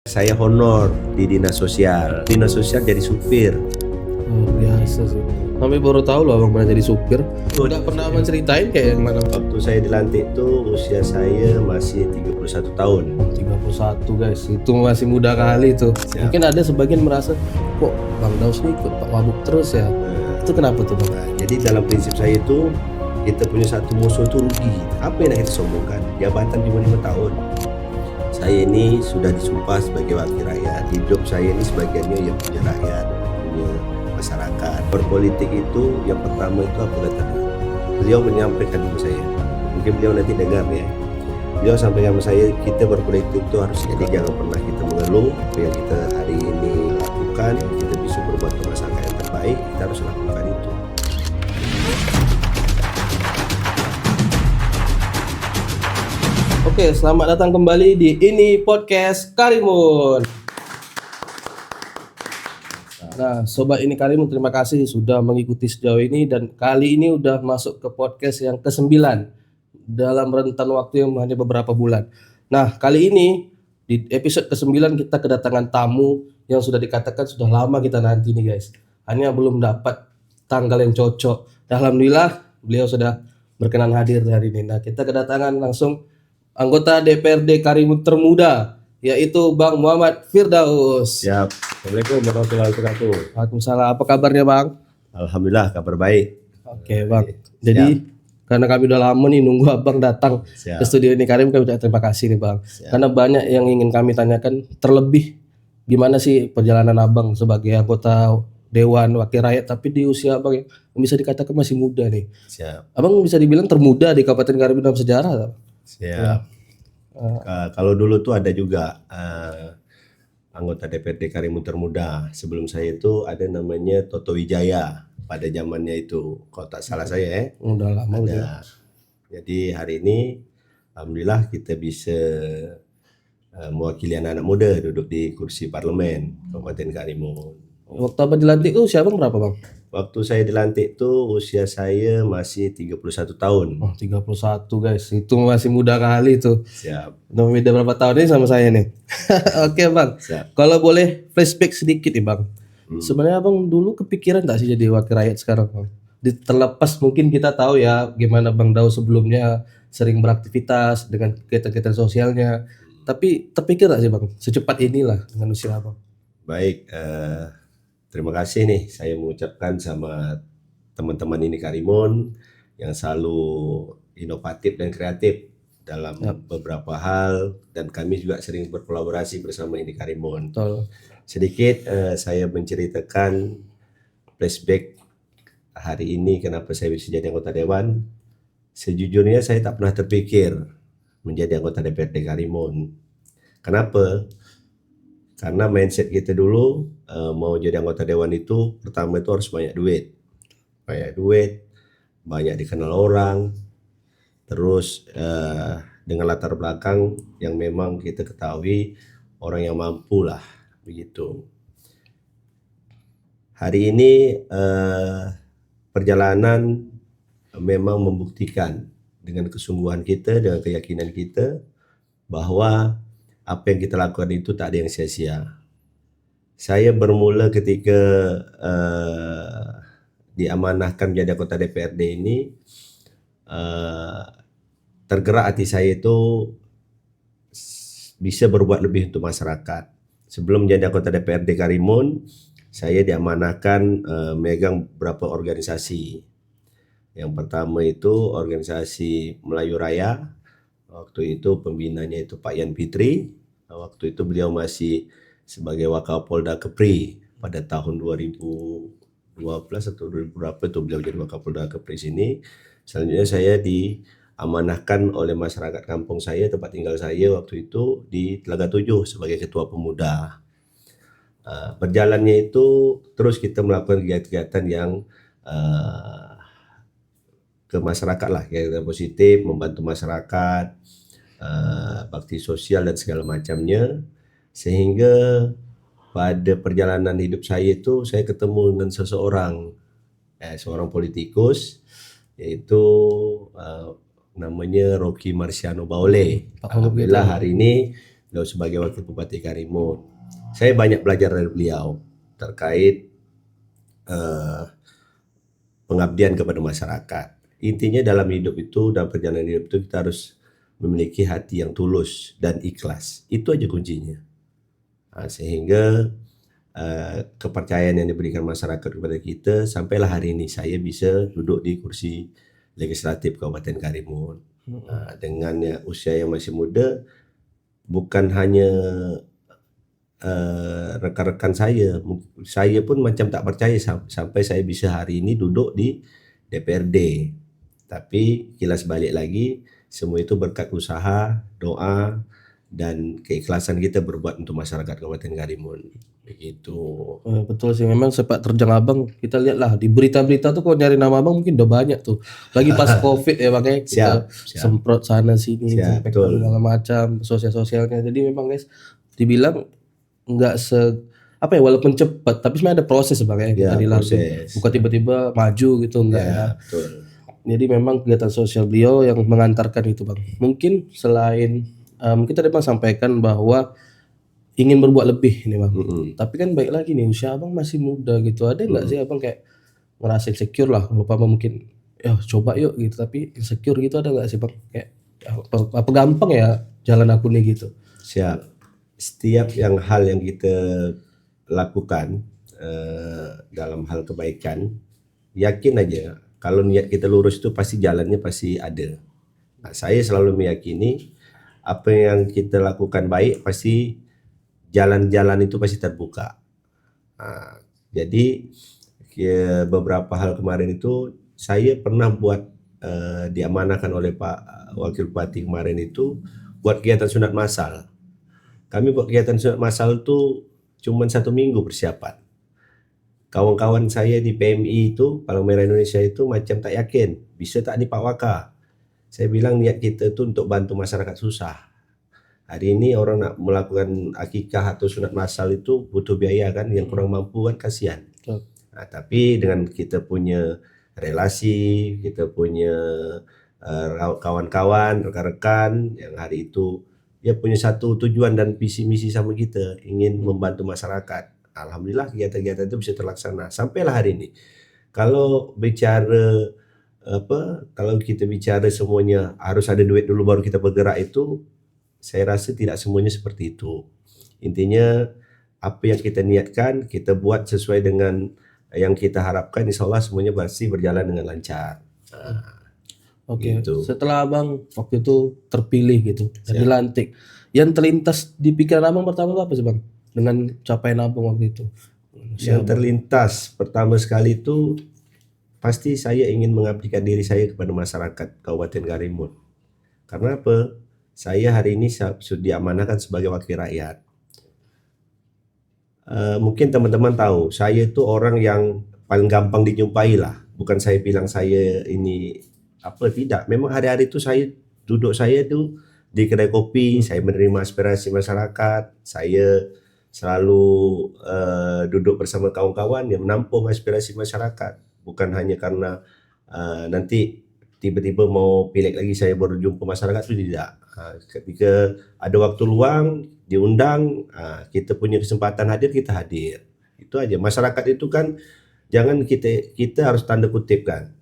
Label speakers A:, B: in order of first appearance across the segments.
A: Saya honor di dinas sosial. Dinas sosial jadi supir.
B: Luar biasa sih. Kami baru tahu loh abang pernah jadi supir. Nggak pernah abang ceritain kayak yang mana?
A: Waktu saya dilantik tuh usia saya masih 31 tahun.
B: 31 guys, itu masih muda kali tuh.
A: Siap.
B: Mungkin ada sebagian merasa, kok Bang Daus nih ikut Pak Wabuk terus ya? Itu kenapa tuh Bang?
A: Nah, jadi dalam prinsip saya itu kita punya satu musuh itu rugi. Apa yang kita sombongkan? Jabatan cuma 5 tahun. Saya ini sudah disumpah sebagai wakil rakyat. Hidup saya ini sebagiannya yang punya rakyat, punya masyarakat. Berpolitik itu yang pertama itu apa katanya? Beliau menyampaikan ke saya. Mungkin beliau nanti dengar ya. Beliau sampaikan ke saya, kita berpolitik itu harus jadi jangan pernah kita mengeluh. Apa yang kita hari ini lakukan, kita bisa berbuat ke masyarakat yang terbaik, kita harus lakukan itu.
B: Oke, selamat datang kembali di Ini Podcast Karimun. Nah, Sobat Ini Karimun, terima kasih sudah mengikuti sejauh ini. Dan kali ini udah masuk ke podcast yang ke-9 dalam rentan waktu yang hanya beberapa bulan. Nah, kali ini di episode ke-9 kita kedatangan tamu yang sudah dikatakan sudah lama kita nanti nih guys. Hanya belum dapat tanggal yang cocok. Dan alhamdulillah beliau sudah berkenan hadir hari ini. Nah, kita kedatangan langsung anggota DPRD Karimun termuda, yaitu Bang Muhammad Firdaus.
A: Siap. Assalamualaikum warahmatullahi wabarakatuh.
B: Waalaikumsalam. Apa kabarnya Bang?
A: Alhamdulillah kabar baik.
B: Oke Bang. Jadi karena kami udah lama nih nunggu Abang datang
A: Siap.
B: ke studio Ini Karimun, kami ucapkan terima kasih nih Bang.
A: Siap.
B: Karena banyak yang ingin kami tanyakan, terlebih gimana sih perjalanan Abang sebagai anggota Dewan Wakil Rakyat, tapi di usia Abang yang bisa dikatakan masih muda nih.
A: Siap.
B: Abang bisa dibilang termuda di Kabupaten Karimun dalam sejarah tak?
A: Siap. Kalau dulu tuh ada juga anggota DPRD Karimun termuda. Sebelum saya itu ada namanya Toto Wijaya pada zamannya itu. Kalau tak salah saya ya.
B: Udah lama udah.
A: Ada. Jadi hari ini alhamdulillah kita bisa mewakili anak-anak muda duduk di kursi parlemen Kabupaten Karimun.
B: Waktu Abang dilantik tuh usia Abang berapa Bang?
A: Waktu saya dilantik tuh usia saya masih 31 tahun.
B: Oh 31 guys, itu masih muda kali tuh.
A: Siap.
B: Udah beda berapa tahun ini sama saya nih. Oke Bang,
A: Siap.
B: kalau boleh flashback sedikit nih Bang. Sebenarnya Abang dulu kepikiran gak sih jadi wakil rakyat sekarang Bang? Terlepas mungkin kita tahu ya gimana Bang Daus sebelumnya sering beraktivitas dengan kegiatan-kegiatan sosialnya. Tapi terpikir gak sih Bang, secepat inilah dengan usia Abang?
A: Baik, terima kasih nih saya mengucapkan sama teman-teman Ini Karimun yang selalu inovatif dan kreatif dalam beberapa hal, dan kami juga sering berkolaborasi bersama Ini Karimun.
B: Betul.
A: Sedikit saya menceritakan flashback hari ini kenapa saya bisa jadi anggota dewan. Sejujurnya saya tak pernah terpikir menjadi anggota DPRD Karimun. Kenapa? Karena mindset kita dulu mau jadi anggota dewan itu pertama itu harus banyak duit, banyak dikenal orang, terus dengan latar belakang yang memang kita ketahui orang yang mampu lah begitu. Hari ini perjalanan memang membuktikan dengan kesungguhan kita, dengan keyakinan kita bahwa apa yang kita lakukan itu tak ada yang sia-sia. Saya bermula ketika diamanahkan menjadi anggota DPRD ini, tergerak hati saya itu bisa berbuat lebih untuk masyarakat. Sebelum menjadi anggota DPRD Karimun, saya diamanahkan megang beberapa organisasi. Yang pertama itu organisasi Melayu Raya. Waktu itu pembinanya itu Pak Yan Fitri. Waktu itu beliau masih sebagai Wakapolda Kepri pada tahun 2012 atau 2000 berapa itu beliau jadi Wakapolda Kepri sini. Selanjutnya saya diamanahkan oleh masyarakat kampung saya, tempat tinggal saya waktu itu di Telaga 7 sebagai ketua pemuda. Berjalannya itu terus kita melakukan kegiatan-kegiatan yang ke masyarakat lah, kegiatan positif, membantu masyarakat, bakti sosial dan segala macamnya, sehingga pada perjalanan hidup saya itu saya ketemu dengan seseorang, seorang politikus, yaitu namanya Rocky Marciano Baole. Alhamdulillah hari ini beliau sebagai Wakil Bupati Karimun. Saya banyak belajar dari beliau terkait eh, pengabdian kepada masyarakat. Intinya dalam hidup itu, dalam perjalanan hidup itu kita harus memiliki hati yang tulus dan ikhlas. Itu aja kuncinya. Sehingga kepercayaan yang diberikan masyarakat kepada kita, sampailah hari ini saya bisa duduk di kursi legislatif Kabupaten Karimun. Dengan usia yang masih muda, bukan hanya rekan-rekan saya pun macam tak percaya sampai saya bisa hari ini duduk di DPRD. Tapi kilas balik lagi, semua itu berkat usaha, doa, dan keikhlasan kita berbuat untuk masyarakat Kabupaten Karimun. Begitu.
B: Betul sih, memang sepak terjang abang kita lihatlah di berita-berita tuh kalau nyari nama abang mungkin udah banyak tuh. Lagi pas COVID ya makanya kita
A: Siap.
B: semprot sana sini,
A: Siap,
B: desinfektan
A: betul.
B: segala macam, sosial-sosialnya. Jadi memang guys dibilang nggak apa ya, walaupun cepat tapi sebenarnya ada proses bang ya kita
A: Ya,
B: dilalui.
A: proses.
B: Bukan tiba-tiba maju gitu enggak ya.
A: Ya, betul.
B: Jadi memang kegiatan sosial beliau yang mengantarkan itu bang. Mungkin selain mungkin tadi bang sampaikan bahwa ingin berbuat lebih nih bang. Tapi kan baik lagi nih usia abang masih muda gitu. Ada nggak sih abang kayak ngerasa insecure lah, lupa abang mungkin ya coba yuk gitu, tapi insecure gitu ada nggak sih bang? Kayak apa gampang ya jalan aku nih gitu.
A: Siap. Setiap hal yang kita lakukan dalam hal kebaikan, yakin aja kalau niat kita lurus itu pasti jalannya pasti ada. Saya selalu meyakini apa yang kita lakukan baik pasti jalan-jalan itu pasti terbuka. Jadi beberapa hal kemarin itu saya pernah buat diamanahkan oleh Pak Wakil Bupati kemarin itu buat kegiatan sunat massal. Kami buat kegiatan sunat massal itu cuma 1 minggu persiapan. Kawan-kawan saya di PMI itu, Palang Merah Indonesia itu macam tak yakin, bisa tak nih Pak Waka? Saya bilang niat kita itu untuk bantu masyarakat susah. Hari ini orang nak melakukan akikah atau sunat massal itu butuh biaya kan, yang kurang mampu kan kasihan. Tapi dengan kita punya relasi, kita punya kawan-kawan, rekan-rekan yang hari itu dia punya satu tujuan dan visi misi sama kita, ingin membantu masyarakat. Alhamdulillah kegiatan-kegiatan itu bisa terlaksana sampailah hari ini. Kalau kita bicara semuanya harus ada duit dulu baru kita bergerak, itu saya rasa tidak semuanya seperti itu. Intinya apa yang kita niatkan kita buat sesuai dengan yang kita harapkan, insya Allah semuanya pasti berjalan dengan lancar.
B: Oke,
A: Gitu.
B: setelah abang waktu itu terpilih gitu, dan dilantik, yang terlintas di pikiran abang pertama itu apa sih bang? Dengan capaian abang waktu itu?
A: Yang terlintas pertama sekali itu pasti saya ingin mengabdikan diri saya kepada masyarakat Kabupaten Karimun. Karena apa? Saya hari ini sudah diamanahkan sebagai wakil rakyat. Mungkin teman-teman tahu, saya itu orang yang paling gampang dijumpai lah. Bukan saya bilang saya ini apa, tidak. Memang hari-hari itu saya itu di kedai kopi, saya menerima aspirasi masyarakat, saya selalu duduk bersama kawan-kawan yang menampung aspirasi masyarakat. Bukan hanya karena nanti tiba-tiba mau pileg lagi saya baru jumpa masyarakat, itu tidak. Ketika ada waktu luang diundang, kita punya kesempatan hadir, kita hadir. Itu aja. Masyarakat itu kan jangan kita harus tanda kutip kan,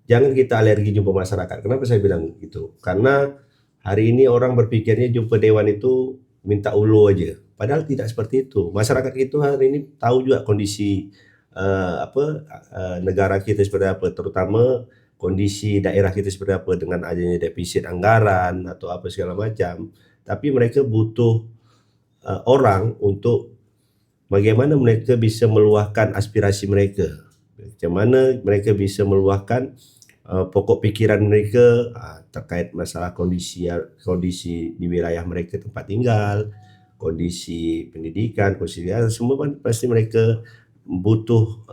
A: jangan kita alergi jumpa masyarakat. Kenapa saya bilang gitu? Karena hari ini orang berpikirnya jumpa dewan itu minta ulu aja, padahal tidak seperti itu. Masyarakat itu hari ini tahu juga kondisi negara kita seperti apa, terutama kondisi daerah kita seperti apa dengan adanya defisit anggaran atau apa segala macam. Tapi mereka butuh orang untuk bagaimana mereka bisa meluahkan aspirasi mereka, bagaimana mereka bisa meluahkan pokok pikiran mereka terkait masalah kondisi di wilayah mereka tempat tinggal, kondisi pendidikan, kondisi semua kan pasti mereka butuh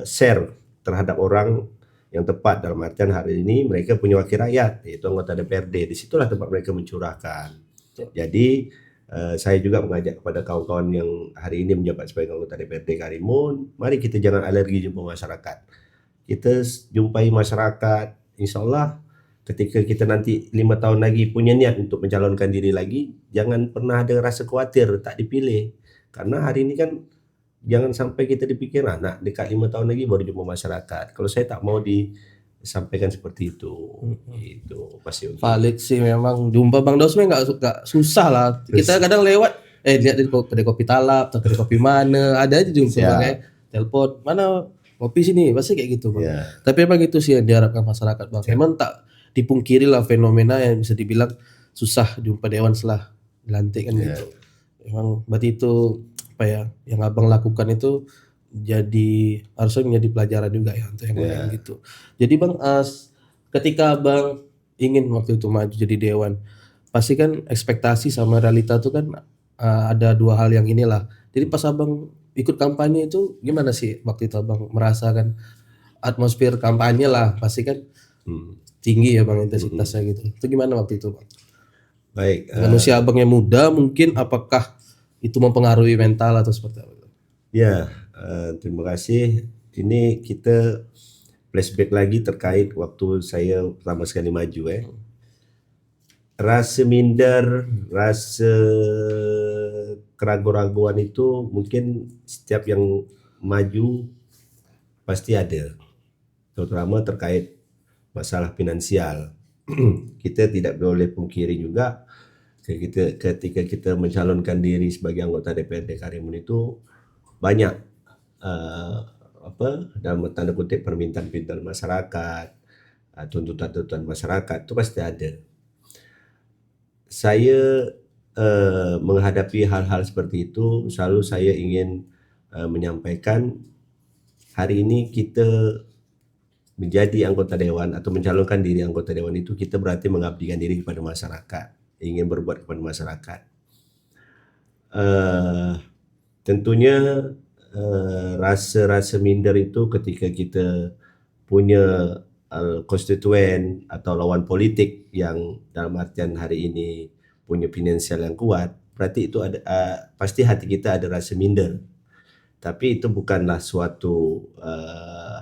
A: share terhadap orang yang tepat. Dalam artian hari ini mereka punya wakil rakyat, yaitu anggota DPRD. Disitulah tempat mereka mencurahkan. Jadi saya juga mengajak kepada kawan-kawan yang hari ini menjabat sebagai anggota DPRD Karimun, mari kita jangan alergi jumpa masyarakat. Kita jumpai masyarakat, insya Allah ketika kita nanti 5 tahun lagi punya niat untuk mencalonkan diri lagi, jangan pernah ada rasa khawatir tak dipilih. Karena hari ini kan jangan sampai kita dipikir, nak dekat 5 tahun lagi baru jumpa masyarakat. Kalau saya tak mau disampaikan seperti itu. Itu Mas Yogi.
B: Valid sih, memang jumpa Bang Daus nggak susah lah. Kita kadang lewat lihat di kedai kopi Talap atau kedai kopi mana, ada aja jumpa
A: Siap.
B: Bang, telepon mana kopi sini, pasti kayak gitu Bang.
A: Ya.
B: Tapi emang itu sih yang diharapkan masyarakat Bang. Emang tak dipungkiri lah fenomena yang bisa dibilang susah jumpa dewan setelah dilantik kan gitu. Emang berarti itu apa ya yang Abang lakukan itu harusnya menjadi pelajaran juga ya untuk yang lain gitu. Jadi Bang, ketika Abang ingin waktu itu maju jadi dewan, pasti kan ekspektasi sama realita itu kan ada dua hal yang inilah. Jadi pas Abang ikut kampanye itu gimana sih waktu itu Abang merasakan atmosfer kampanye lah, pasti kan tinggi ya Bang intensitasnya gitu. Itu gimana waktu itu Bang?
A: Baik.
B: Dengan usia Abang yang muda mungkin, apakah itu mempengaruhi mental atau seperti apa?
A: Ya, terima kasih. Ini kita flashback lagi terkait waktu saya pertama sekali maju Rasa minder, rasa keraguan-raguan itu mungkin setiap yang maju pasti ada. Terutama terkait masalah finansial. Kita tidak boleh pungkiri juga ketika kita mencalonkan diri sebagai anggota DPRD Karimun itu banyak dalam tanda kutip permintaan masyarakat, tuntutan masyarakat itu pasti ada. Saya menghadapi hal-hal seperti itu selalu saya ingin menyampaikan hari ini kita menjadi anggota dewan atau mencalonkan diri anggota dewan itu kita berarti mengabdikan diri kepada masyarakat, ingin berbuat kepada masyarakat. Tentunya rasa-rasa minder itu ketika kita punya konstituen atau lawan politik yang dalam artian hari ini punya finansial yang kuat, berarti itu ada pasti hati kita ada rasa minder. Tapi itu bukanlah suatu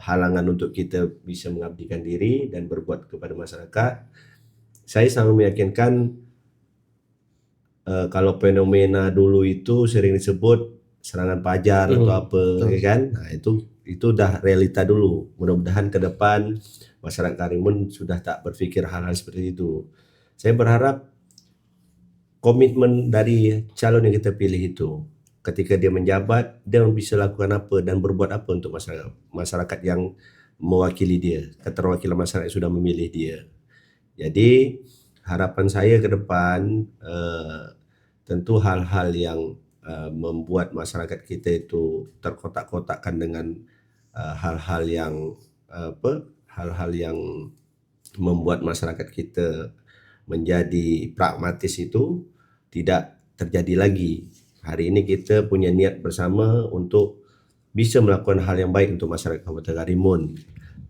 A: halangan untuk kita bisa mengabdikan diri dan berbuat kepada masyarakat. Saya selalu meyakinkan kalau fenomena dulu itu sering disebut serangan pajar atau apa, ya kan? Nah, itu udah realita dulu. Mudah-mudahan ke depan masyarakat Karimun sudah tak berpikir hal-hal seperti itu. Saya berharap komitmen dari calon yang kita pilih itu, ketika dia menjabat, dia bisa lakukan apa dan berbuat apa untuk masyarakat yang mewakili dia, keterwakilan masyarakat yang sudah memilih dia. Jadi harapan saya ke depan tentu hal-hal yang membuat masyarakat kita itu terkotak-kotakkan dengan hal-hal yang membuat masyarakat kita menjadi pragmatis itu tidak terjadi lagi. Hari ini kita punya niat bersama untuk bisa melakukan hal yang baik untuk masyarakat Kabupaten Karimun.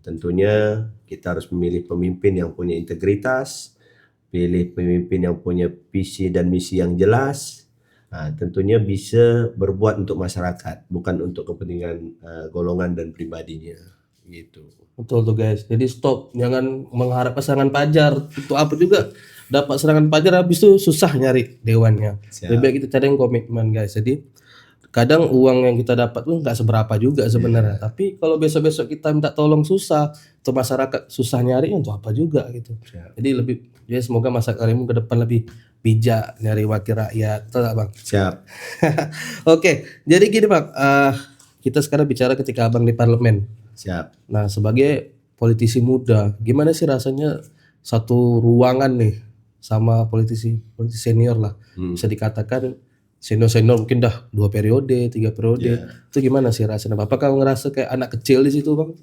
A: Tentunya kita harus memilih pemimpin yang punya integritas, pilih pemimpin yang punya visi dan misi yang jelas. Nah, tentunya bisa berbuat untuk masyarakat, bukan untuk kepentingan golongan dan pribadinya. Gitu.
B: Betul tuh guys. Jadi stop, jangan mengharap serangan pajar. Itu apa juga dapat serangan pajar habis itu susah nyari dewannya. Lebih baik kita cari yang komitmen guys. Jadi kadang uang yang kita dapat tuh nggak seberapa juga sebenarnya. Tapi kalau besok-besok kita minta tolong susah, atau masyarakat susah nyari, untuk apa juga gitu. Jadi lebih ya semoga masyarakat Karimun ke depan lebih bijak nyari wakil rakyat. Betul nggak Bang?
A: Siap.
B: Oke, jadi gini Bang, kita sekarang bicara ketika Abang di parlemen.
A: Siap.
B: Nah, sebagai politisi muda, gimana sih rasanya satu ruangan nih sama politisi senior lah, bisa dikatakan senior mungkin dah 2 periode, 3 periode. Itu gimana sih rasanya? Apakah ngerasa kayak anak kecil di situ Bang?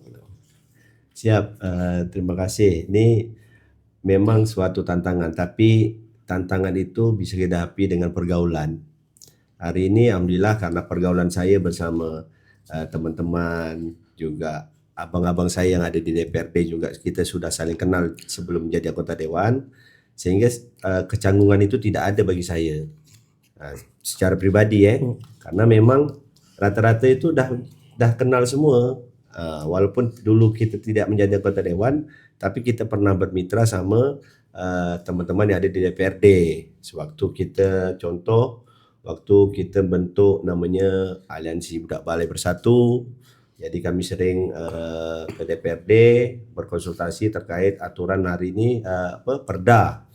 A: Siap, terima kasih. Ini memang suatu tantangan, tapi tantangan itu bisa kita hadapi dengan pergaulan. Hari ini alhamdulillah karena pergaulan saya bersama teman-teman, juga abang-abang saya yang ada di DPRD juga kita sudah saling kenal sebelum menjadi anggota dewan, sehingga kecanggungan itu tidak ada bagi saya. Secara pribadi karena memang rata-rata itu dah kenal semua. Walaupun dulu kita tidak menjadi anggota dewan, tapi kita pernah bermitra sama teman-teman yang ada di DPRD. Sewaktu kita waktu kita bentuk namanya Aliansi Budak Balai Bersatu, jadi kami sering ke DPRD berkonsultasi terkait aturan hari ini Perda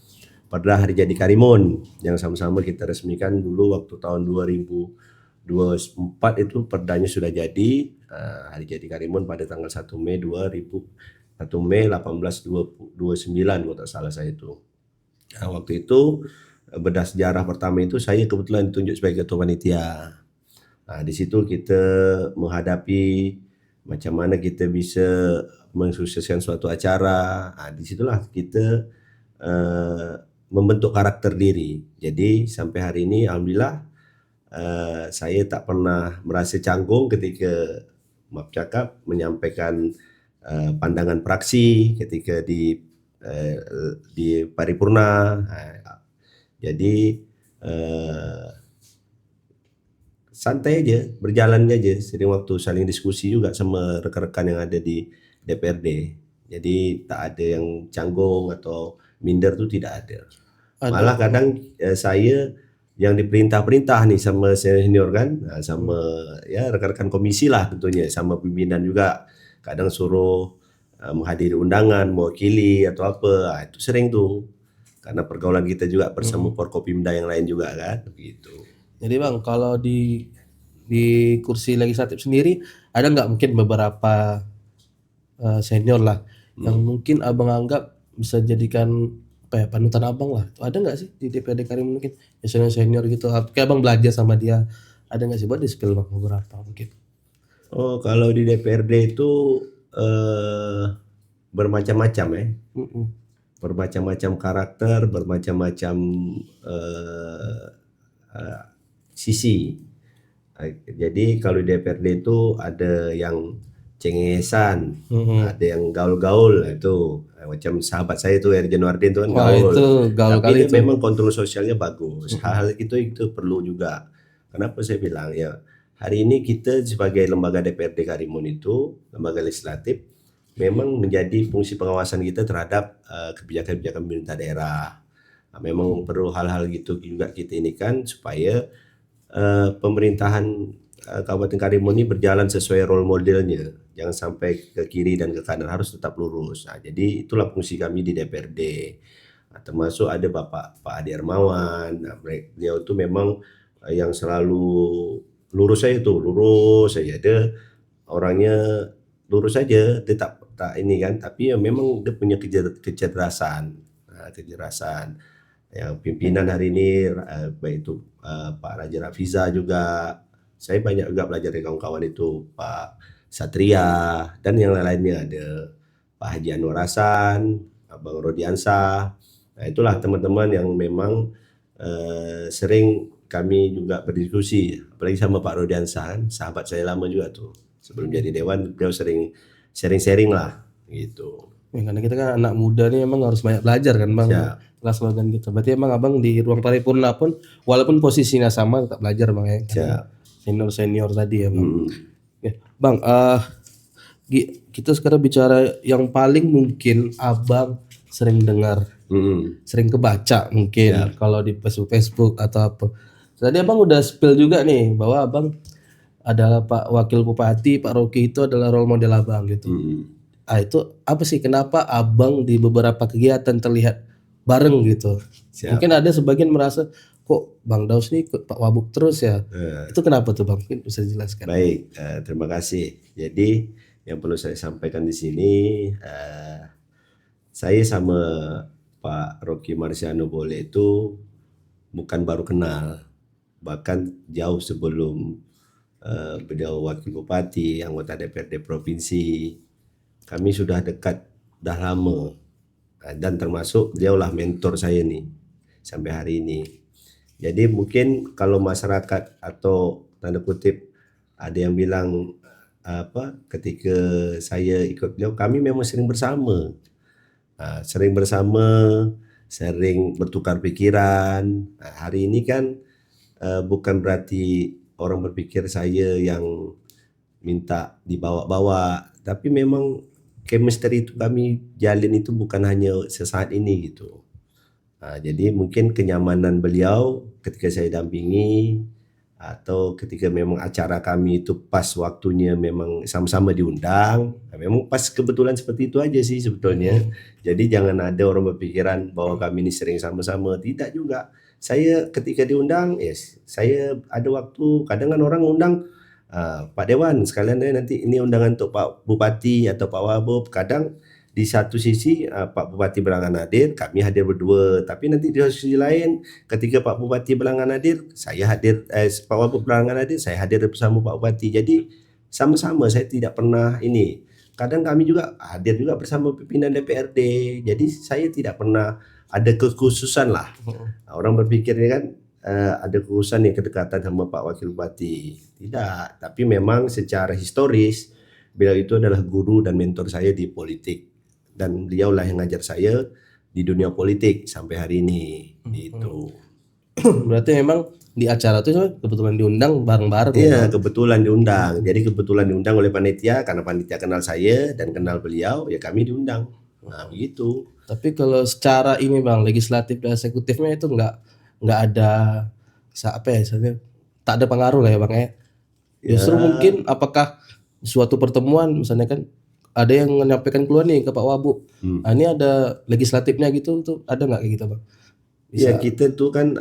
A: Hari Jadi Karimun yang sama-sama kita resmikan dulu waktu tahun 2024 itu perdanya sudah jadi. Hari Jadi Karimun pada tanggal 1 Mei 1829 kalau tak salah saya itu. Waktu itu bedah sejarah pertama itu saya kebetulan ditunjuk sebagai ketua panitia. Di situ kita menghadapi macam mana kita bisa mensukseskan suatu acara. Disitulah kita membentuk karakter diri. Jadi sampai hari ini alhamdulillah saya tak pernah merasa canggung ketika maaf cakap menyampaikan pandangan praksi ketika di paripurna. Jadi santai aja, berjalannya aja. Sering waktu saling diskusi juga sama rekan-rekan yang ada di DPRD. Jadi tak ada yang canggung atau minder tuh tidak ada. Malah kadang saya yang diperintah-perintah nih sama senior kan, sama ya rekan-rekan komisi lah tentunya, sama pimpinan juga. Kadang suruh menghadiri undangan, mewakili atau apa, itu sering tuh. Karena pergaulan kita juga bersama Forkopimda yang lain juga kan, begitu.
B: Jadi Bang, kalau di kursi legislatif sendiri ada nggak mungkin beberapa senior lah yang mungkin Abang anggap bisa jadikan apa ya, panutan Abang lah? Ada nggak sih di DPRD Karimun mungkin yang senior gitu? Kayak Abang belajar sama dia, ada nggak sih buat di spill Bang beberapa mungkin?
A: Oh, kalau di DPRD itu bermacam-macam ya. Bermacam-macam karakter, bermacam-macam sisi. Jadi kalau di DPRD itu ada yang cengengesan, ada yang gaul-gaul itu macam sahabat saya itu Erjen Wardin itu kan
B: Wah,
A: gaul.
B: itu gaul
A: Tapi
B: kali
A: dia
B: itu.
A: memang kontrol sosialnya bagus. Hal itu perlu juga. Kenapa saya bilang ya hari ini kita sebagai lembaga DPRD Karimun itu lembaga legislatif memang menjadi fungsi pengawasan kita terhadap kebijakan-kebijakan pemerintah daerah. Memang perlu hal-hal gitu juga kita ini kan supaya pemerintahan Kabupaten Karimun ini berjalan sesuai role modelnya, jangan sampai ke kiri dan ke kanan, harus tetap lurus. Jadi itulah fungsi kami di DPRD. Termasuk ada Pak Adi Hermawan, beliau itu memang yang selalu lurus saja dia orangnya lurus saja, dia tak ini kan, tapi ya memang dia punya kecerdasan. Yang pimpinan hari ini baik itu Pak Raja Rafiza juga, saya banyak juga belajar dari kawan-kawan itu, Pak Satria dan yang lainnya, ada Pak Haji Anwar Hasan, Abang Rodiansah. Itulah teman-teman yang memang sering kami juga berdiskusi, apalagi sama Pak Rodiansah kan, sahabat saya lama juga tuh. Sebelum jadi dewan beliau sering sharing-sharing lah gitu.
B: Ya, karena kita kan anak muda nih emang harus banyak belajar kan Bang. Kelas slogan gitu. Berarti emang Abang di ruang paripurna pun walaupun posisinya sama tetap belajar Bang ya. Senior tadi ya Bang. Ya, Bang, kita sekarang bicara yang paling mungkin Abang sering dengar, sering kebaca mungkin kalau di Facebook atau apa. Tadi Abang udah spill juga nih bahwa Abang adalah Pak Wakil Bupati, Pak Rocky itu adalah role model Abang gitu. Itu apa sih, kenapa Abang di beberapa kegiatan terlihat bareng gitu? Mungkin ada sebagian merasa kok Bang Daus nih ikut Pak Wabuk terus ya. Itu kenapa tuh Bang? Mungkin bisa dijelaskan.
A: Baik, terima kasih. Jadi yang perlu saya sampaikan di sini, saya sama Pak Rocky Marciano Bole itu bukan baru kenal, bahkan jauh sebelum beliau Wakil Bupati, anggota DPRD Provinsi. Kami sudah dekat, dah lama, dan termasuk beliaulah mentor saya nih sampai hari ini. Jadi mungkin kalau masyarakat atau tanda kutip ada yang bilang ketika saya ikut beliau, kami memang sering bersama, sering bertukar pikiran. Hari ini kan bukan berarti orang berpikir saya yang minta dibawa-bawa, tapi memang chemistry itu kami jalin itu bukan hanya sesaat ini gitu. Jadi mungkin kenyamanan beliau ketika saya dampingi atau ketika memang acara kami itu pas waktunya memang sama-sama diundang, memang pas kebetulan seperti itu aja sih sebetulnya. Jadi jangan ada orang berpikiran bahwa kami ini sering sama-sama, tidak juga. Saya ketika diundang, yes, saya ada waktu, kadang kan orang undang Pak Dewan sekalian nanti ini undangan untuk Pak Bupati atau Pak Wabub, kadang di satu sisi Pak Bupati Belangan hadir, kami hadir berdua. Tapi nanti di sisi lain, ketika Pak Bupati Belangan hadir, saya hadir. Pak Wabub Belangan hadir, saya hadir bersama Pak Bupati. Jadi sama-sama, saya tidak pernah ini. Kadang kami juga hadir juga bersama pimpinan DPRD. Jadi saya tidak pernah ada kekhususan lah. Orang berpikirnya kan ada kekhususan yang kedekatan sama Pak Wakil Bupati. Tidak, tapi memang secara historis beliau itu adalah guru dan mentor saya di politik. Dan beliaulah yang ngajar saya di dunia politik sampai hari ini gitu.
B: Berarti memang di acara itu kebetulan diundang bareng-bareng.
A: Iya, kebetulan diundang. Jadi kebetulan diundang oleh panitia karena panitia kenal saya dan kenal beliau, ya kami diundang. Nah, begitu.
B: Tapi kalau secara ini Bang, legislatif dan eksekutifnya itu nggak ada apa ya, misalnya tak ada pengaruh lah ya Bang ya. Justru mungkin apakah suatu pertemuan misalnya kan ada yang menyampaikan keluar nih ke Pak Wabub. Nah, ini ada legislatifnya gitu tuh, ada nggak kayak gitu Bang?
A: Ya kita tuh kan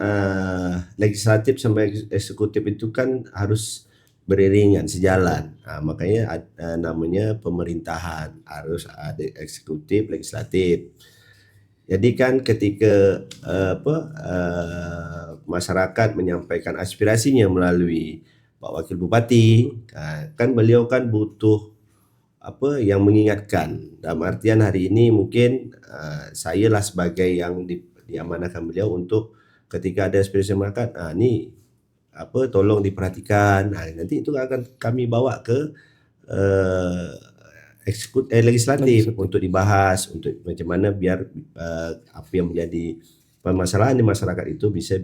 A: legislatif sama eksekutif itu kan harus beriringan sejalan. Makanya namanya pemerintahan, harus ada eksekutif, legislatif. Jadi kan ketika masyarakat menyampaikan aspirasinya melalui Pak Wakil Bupati, kan beliau kan butuh yang mengingatkan. Dalam artian hari ini mungkin saya lah sebagai yang diamanahkan beliau untuk ketika ada aspirasi masyarakat, ini tolong diperhatikan. Nanti itu akan kami bawa ke legislatif untuk dibahas, untuk macam mana biar apa yang menjadi permasalahan di masyarakat itu bisa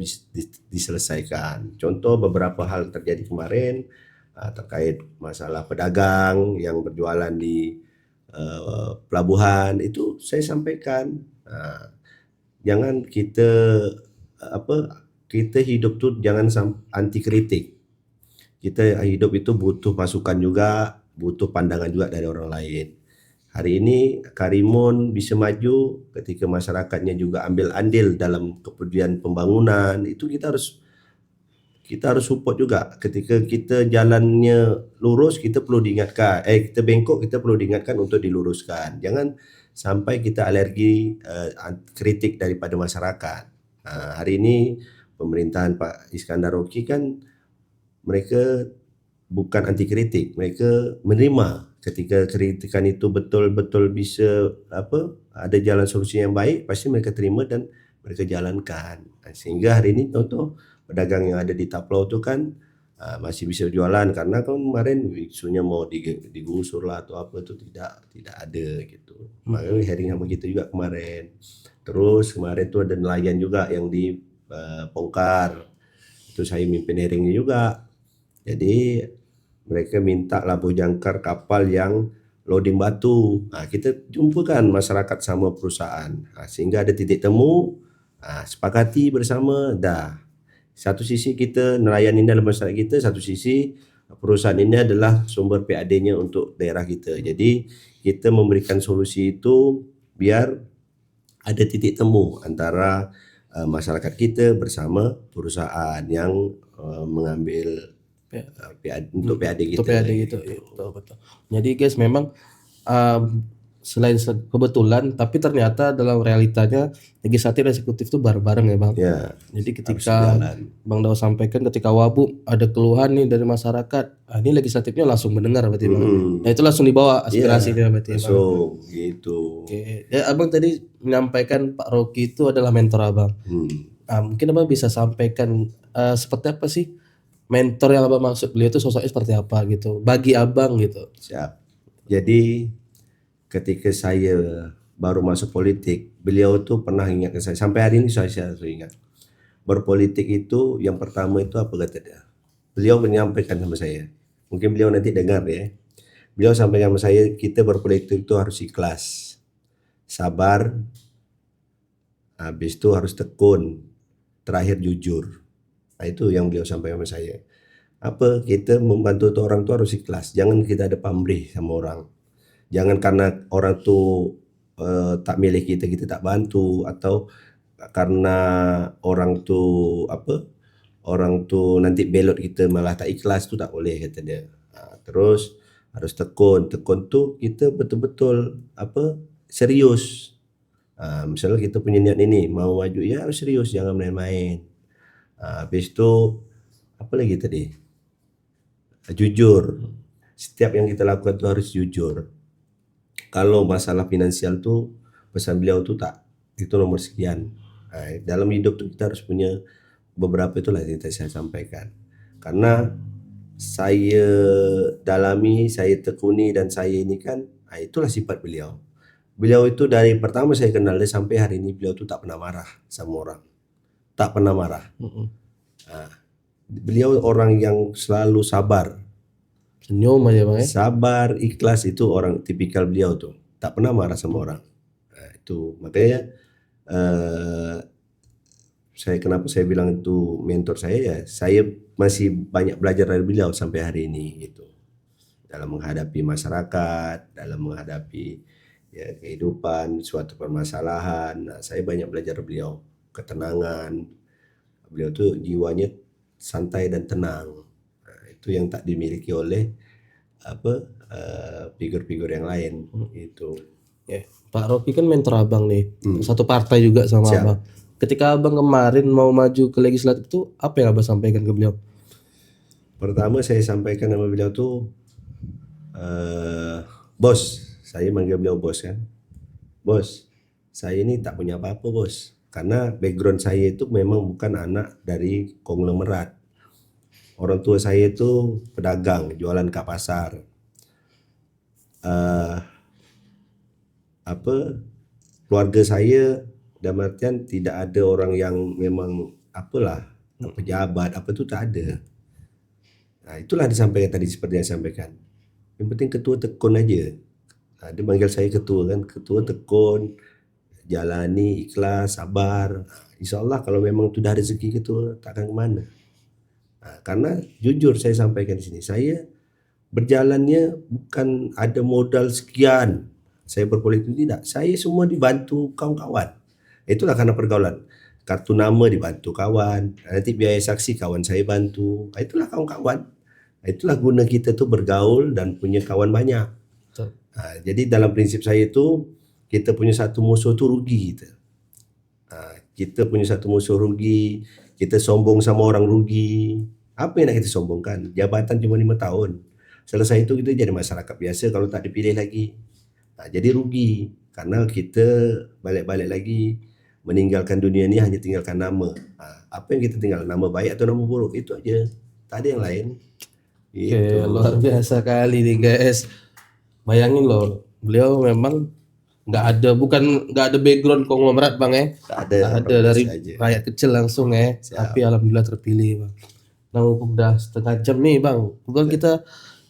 A: diselesaikan. Contoh beberapa hal terjadi kemarin terkait masalah pedagang yang berjualan di pelabuhan, itu saya sampaikan. Jangan kita hidup tuh jangan anti kritik. Kita hidup itu butuh masukan juga, butuh pandangan juga dari orang lain. Hari ini Karimun bisa maju ketika masyarakatnya juga ambil andil dalam kepedulian pembangunan. Itu kita harus support juga. Ketika kita jalannya lurus, kita perlu diingatkan. Kita bengkok, kita perlu diingatkan untuk diluruskan. Jangan sampai kita alergi kritik daripada masyarakat. Hari ini pemerintahan Pak Iskandar Oki kan mereka bukan anti kritik, mereka menerima ketika kritikan itu betul-betul bisa ada jalan solusi yang baik, pasti mereka terima dan mereka jalankan. Sehingga hari ini contoh pedagang yang ada di Taplau itu kan masih bisa jualan karena kan kemarin isunya mau digusur lah atau apa, itu tidak ada gitu. Makanya hearing sama kita juga kemarin. Terus kemarin tuh ada nelayan juga yang dibongkar, itu saya mimpin hearingnya juga. Jadi mereka minta labuh jangkar kapal yang loading batu. Kita jumpakan masyarakat sama perusahaan, sehingga ada titik temu, sepakati bersama. Satu sisi kita nelayan ini adalah masyarakat kita, satu sisi perusahaan ini adalah sumber PAD-nya untuk daerah kita. Jadi kita memberikan solusi itu biar ada titik temu antara masyarakat kita bersama perusahaan yang mengambil untuk PAD kita.
B: Untuk PAD gitu. Betul. Jadi guys, memang selain kebetulan, tapi ternyata dalam realitanya legislatif dan eksekutif itu bareng-bareng ya Bang.
A: Ya,
B: jadi ketika Bang Dao sampaikan ketika Wabub ada keluhan nih dari masyarakat, ini legislatifnya langsung mendengar berarti Bang. Nah itu langsung dibawa aspirasinya berarti
A: langsung Bang. Gitu.
B: Oke. Ya, Abang tadi menyampaikan Pak Rocky itu adalah mentor Abang. Mungkin Abang bisa sampaikan seperti apa sih mentor yang Abang maksud, beliau itu sosoknya seperti apa gitu bagi Abang gitu.
A: Siap. Jadi ketika saya baru masuk politik, beliau tuh pernah ingatkan saya, sampai hari ini saya ingat. Berpolitik itu yang pertama itu apa kata dia? Beliau menyampaikan sama saya. Mungkin beliau nanti dengar ya. Beliau sampaikan sama saya, kita berpolitik itu harus ikhlas, sabar, habis itu harus tekun, terakhir jujur. Nah, itu yang beliau sampaikan sama saya. Kita membantu orang tuh harus ikhlas. Jangan kita ada pamrih sama orang. Jangan karena orang tuh tak milih kita, kita tak bantu, atau karena orang tuh orang tuh nanti belot kita malah tak ikhlas, tuh tak boleh kata dia. Terus harus tekun. Tekun tuh kita betul-betul serius. Misalnya kita punya niat ini mau maju, ya harus serius, jangan main-main. Habis itu apa lagi tadi? Jujur. Setiap yang kita lakukan tuh harus jujur. Kalau masalah finansial tuh pesan beliau tuh tak, itu nomor sekian. Dalam hidup tuh kita harus punya beberapa, itulah yang tadi saya sampaikan. Karena saya dalami, saya tekuni, dan saya ini kan, itulah sifat beliau. Beliau itu dari pertama saya kenal dia sampai hari ini, beliau tuh tak pernah marah sama orang. Tak pernah marah. Beliau orang yang selalu sabar.
B: Senyum aja bang ya.
A: Sabar, ikhlas, itu orang tipikal beliau tuh. Tak pernah marah sama orang. Itu makanya kenapa saya bilang itu mentor saya, ya saya masih banyak belajar dari beliau sampai hari ini gitu. Dalam menghadapi masyarakat, dalam menghadapi ya kehidupan, suatu permasalahan. Saya banyak belajar dari beliau. Ketenangan. Beliau tuh jiwanya santai dan tenang. Itu yang tak dimiliki oleh figur-figur yang lain itu.
B: Pak Rocky kan mentor abang nih, satu partai juga sama
A: Siap.
B: abang. Ketika abang kemarin mau maju ke legislatif itu, apa yang abang sampaikan ke beliau?
A: Pertama saya sampaikan sama beliau tuh, bos, saya manggil beliau bos kan. Bos, saya ini tak punya apa-apa bos. Karena background saya itu memang bukan anak dari konglomerat. Orang tua saya itu pedagang, jualan ke pasar. Keluarga saya dalam artian tidak ada orang yang memang pejabat, apa itu tak ada. Itulah disampaikan tadi, seperti yang saya sampaikan. Yang penting ketua tekun aja. Dia panggil saya ketua kan, ketua tekun, jalani, ikhlas, sabar. Insya Allah kalau memang itu dah rezeki ketua, takkan kemana. Karena jujur saya sampaikan di sini, saya berjalannya bukan ada modal sekian. Saya berpolitik tidak, saya semua dibantu kawan-kawan. Itulah karena pergaulan. Kartu nama dibantu kawan, nanti biaya saksi kawan saya bantu. Itulah kawan-kawan. Itulah guna kita tuh bergaul dan punya kawan banyak. Jadi dalam prinsip saya itu, kita punya satu musuh tuh rugi kita. Kita punya satu musuh rugi, kita sombong sama orang rugi. Apa yang nak kita sombongkan? Jabatan cuma 5 tahun. Selesai itu kita jadi masyarakat biasa kalau tak dipilih lagi. Jadi rugi karena kita balik-balik lagi meninggalkan dunia ini hanya tinggalkan nama. Apa yang kita tinggal? Nama baik atau nama buruk? Itu aja. Tak ada yang lain.
B: Oke, luar biasa kali nih guys. Bayangin loh, beliau memang nggak ada background konglomerat bang ya. Ada dari rakyat kecil langsung ya. Tapi alhamdulillah terpilih bang. Nah, udah setengah jam nih bang. Kemudian kita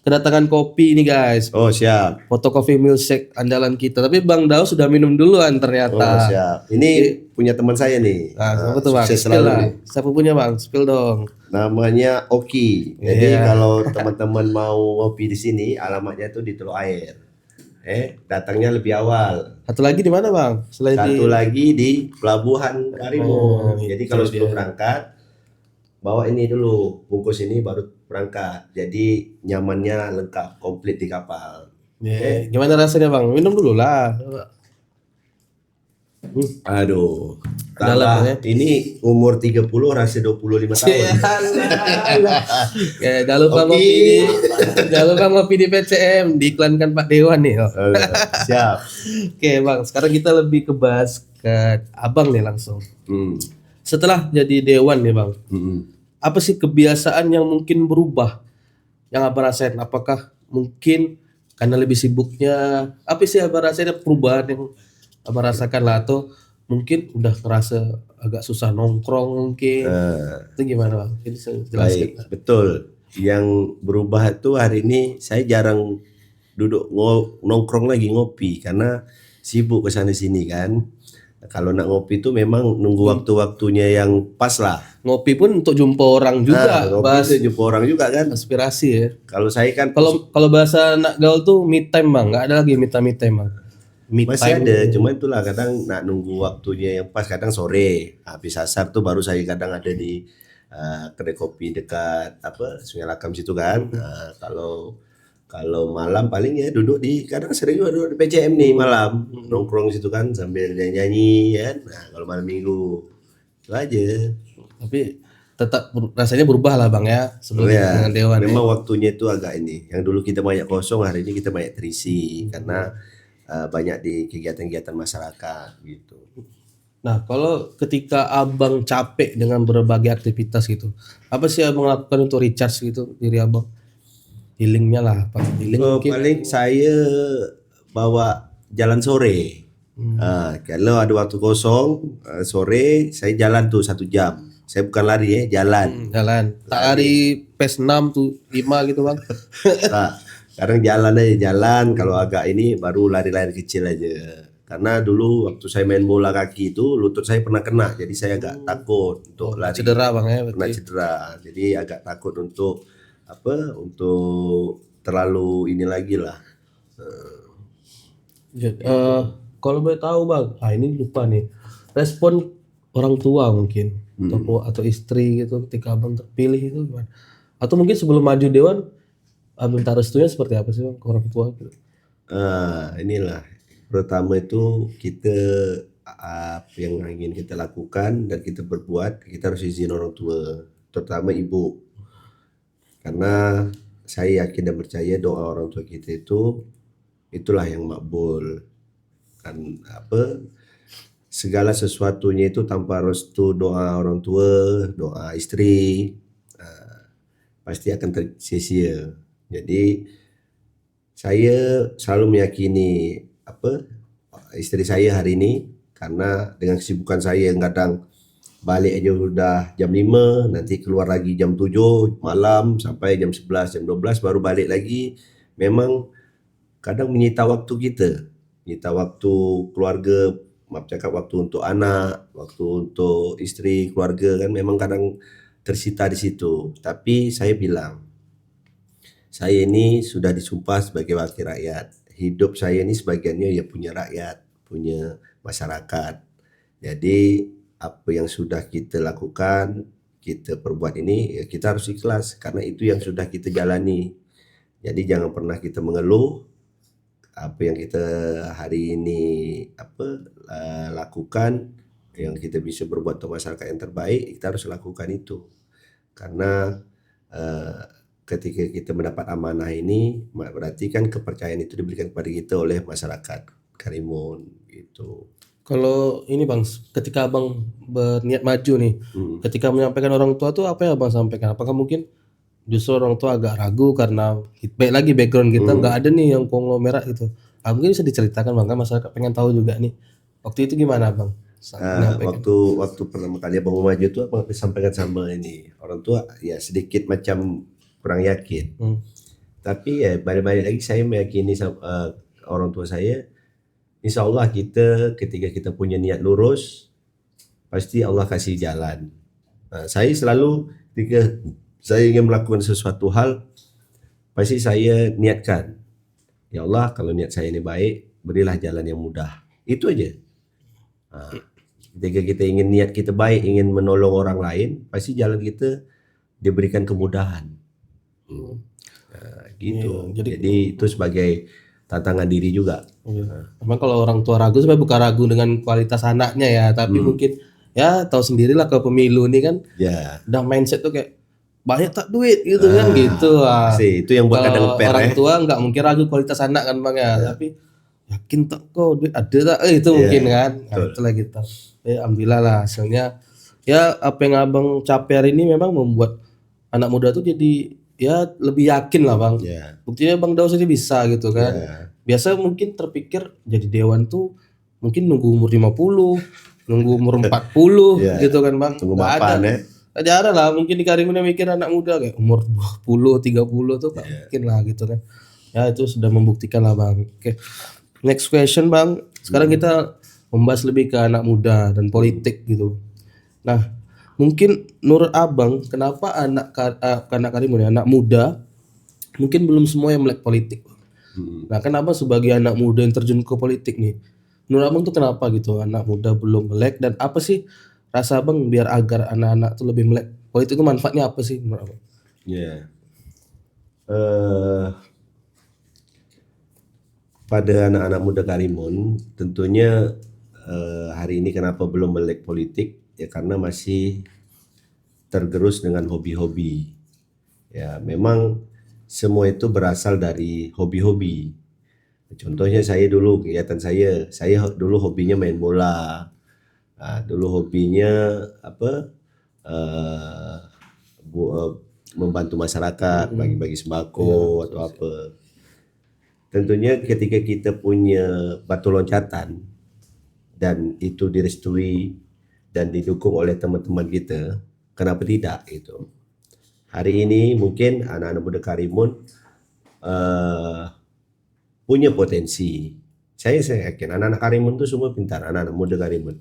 B: kedatangan kopi nih guys.
A: Oh siap.
B: Foto coffee milkshake andalan kita. Tapi Bang Dao sudah minum duluan ternyata.
A: Oh siap. Ini punya teman saya nih.
B: Siapa tuh bang?
A: Spill lah.
B: Siapa punya bang? Spill dong.
A: Namanya Oki. Jadi kalau teman-teman mau ngopi di sini, alamatnya tuh di Teluk Air. Datangnya lebih awal.
B: Satu lagi di mana bang?
A: Satu lagi di Pelabuhan Karimun. Jadi kalau sebelum berangkat, bawa ini dulu, bungkus ini baru berangkat. Jadi nyamannya lengkap, komplit di kapal.
B: Gimana rasanya bang? Minum dulu lah.
A: Aduh, tambah ini umur 30 rasa 25 tahun.
B: Jangan lupa ngopi di PCM, diiklankan Pak Dewan nih.
A: Siap.
B: Oke bang, sekarang kita lebih ke bahas ke abang nih langsung. Setelah jadi Dewan nih bang, apa sih kebiasaan yang mungkin berubah yang abang rasain? Apakah mungkin karena lebih sibuknya, apa sih abang rasain perubahan yang abang rasakan lah, atau mungkin udah ngerasa agak susah nongkrong mungkin? Itu gimana bang? Ini saya jelaskan.
A: Baik, betul. Yang berubah itu hari ini saya jarang duduk nongkrong lagi ngopi karena sibuk ke sana sini kan. Kalau nak ngopi itu memang nunggu waktu-waktunya yang pas lah.
B: Ngopi pun untuk jumpa orang juga,
A: Ngopi
B: bahas
A: itu jumpa orang juga kan.
B: aspirasi ya.
A: Kalau saya kan
B: Kalau bahasa anak gaul tuh me time bang, nggak ada lagi me time bang. Me
A: masih
B: time
A: ada, cuma itulah kadang nak nunggu waktunya yang pas, kadang sore habis asar tuh baru saya kadang ada di kedai kopi dekat Sungai Lakam situ kan. Kalau kalau malam paling ya duduk di, kadang sering juga duduk di PCM nih malam, nongkrong situ kan sambil nyanyi kan. Nah, kalau malam minggu itu aja.
B: Tapi tetap rasanya berubah lah bang ya sebelum
A: Ya,
B: dengan dewan ya.
A: memang waktunya itu agak ini. Yang dulu kita banyak kosong, hari ini kita banyak terisi karena banyak di kegiatan-kegiatan masyarakat gitu.
B: Nah kalau ketika abang capek dengan berbagai aktivitas gitu, apa sih abang lakukan untuk recharge gitu diri abang? Healingnya lah, apa? Healing mungkin.
A: Paling saya bawa jalan sore. Kalau ada waktu kosong sore saya jalan tuh 1 jam. Saya bukan lari ya, jalan.
B: Jalan. Tak lari PES 6 tuh 5 gitu bang.
A: Nah, sekarang jalan aja, jalan. Kalau agak ini baru lari-lari kecil aja. Karena dulu waktu saya main bola kaki itu lutut saya pernah kena, jadi saya agak takut untuk lari.
B: Cedera bang ya
A: Pernah
B: berarti.
A: cedera, jadi agak takut untuk untuk terlalu ini lagi lah.
B: Kalau boleh tahu bang, ini lupa nih. Respon orang tua mungkin atau istri gitu ketika abang terpilih itu gimana? Atau mungkin sebelum maju dewan, abang minta restunya seperti apa sih bang ke orang tua gitu?
A: Inilah pertama itu kita apa yang ingin kita lakukan dan kita berbuat, kita harus izin orang tua, terutama ibu. Karena saya yakin dan percaya doa orang tua kita itulah yang makbul. Kan segala sesuatunya itu tanpa restu doa orang tua, doa istri, pasti akan sia-sia. Jadi saya selalu meyakini istri saya hari ini, karena dengan kesibukan saya yang kadang balik aja udah jam 5, nanti keluar lagi jam 7 malam sampai jam 11, jam 12 baru balik lagi. Memang kadang menyita waktu kita, menyita waktu keluarga, maaf cakap waktu untuk anak, waktu untuk istri, keluarga kan memang kadang tersita di situ. Tapi saya bilang, saya ini sudah disumpah sebagai wakil rakyat. Hidup saya ini sebagiannya ya punya rakyat, punya masyarakat. Jadi apa yang sudah kita lakukan, kita perbuat ini, ya kita harus ikhlas karena itu yang sudah kita jalani. Jadi jangan pernah kita mengeluh apa yang kita hari ini lakukan, yang kita bisa berbuat untuk masyarakat yang terbaik, kita harus lakukan itu. Karena ketika kita mendapat amanah ini, berarti kan kepercayaan itu diberikan kepada kita oleh masyarakat Karimun gitu.
B: Kalau ini bang, ketika abang berniat maju nih, ketika menyampaikan orang tua tuh apa yang abang sampaikan? Apakah mungkin justru orang tua agak ragu karena baik lagi background kita nggak ada nih yang konglomerat gitu? Mungkin bisa diceritakan bang, kan masyarakat pengen tahu juga nih. Waktu itu gimana bang?
A: Waktu pertama kali abang mau maju tuh abang sampaikan sama ini orang tua ya sedikit macam kurang yakin. Tapi ya balik-balik lagi saya meyakini orang tua saya, insya Allah kita ketika kita punya niat lurus pasti Allah kasih jalan. Saya selalu ketika saya ingin melakukan sesuatu hal pasti saya niatkan, ya Allah kalau niat saya ini baik berilah jalan yang mudah, itu aja. Ketika kita ingin niat kita baik, ingin menolong orang lain, pasti jalan kita diberikan kemudahan. Gitu. Jadi itu sebagai tantangan diri juga.
B: Memang kalau orang tua ragu sebenarnya bukan ragu dengan kualitas anaknya ya, tapi mungkin ya tahu sendirilah ke pemilu ini kan, udah mindset tuh kayak banyak tak duit gitu kan gitu.
A: Itu yang buat kadang
B: orang tua nggak mungkin ragu kualitas anak kan bang ya, tapi yakin tak kok duit ada tak itu mungkin kan. Itulah gitu. Alhamdulillah lah hasilnya. Ya apa yang abang capai hari ini memang membuat anak muda tuh jadi ya lebih yakin lah bang. Buktinya bang Daus aja bisa gitu kan. Biasa mungkin terpikir jadi dewan tuh mungkin nunggu umur 50, nunggu umur 40 gitu kan bang.
A: Tunggu mapan ya.
B: Ada lah mungkin di Karimun yang mikir anak muda kayak umur 20, 30 tuh gak mungkin lah gitu kan. Ya itu sudah membuktikan lah Bang. Oke. Next question Bang. Sekarang kita membahas lebih ke anak muda dan politik gitu. Nah, mungkin menurut Abang kenapa anak Karimun ya, anak muda mungkin belum semua yang melek politik. Nah, kan Abang sebagai anak muda yang terjun ke politik nih. Menurut Abang tuh kenapa gitu anak muda belum melek dan apa sih rasa Abang biar agar anak-anak tuh lebih melek politik itu manfaatnya apa sih menurut Abang?
A: Ya. Eh, pada anak-anak muda Karimun, tentunya hari ini kenapa belum melek politik? Ya karena masih tergerus dengan hobi-hobi. Ya, memang semua itu berasal dari hobi-hobi. Contohnya saya dulu kegiatan saya dulu hobinya main bola. Dulu hobinya apa? eh, Membantu masyarakat, bagi-bagi sembako atau apa. Tentunya ketika kita punya batu loncatan dan itu direstui dan didukung oleh teman-teman kita, kenapa tidak gitu. Hari ini mungkin anak-anak muda Karimun punya potensi. Saya yakin anak-anak Karimun itu semua pintar, anak-anak muda Karimun.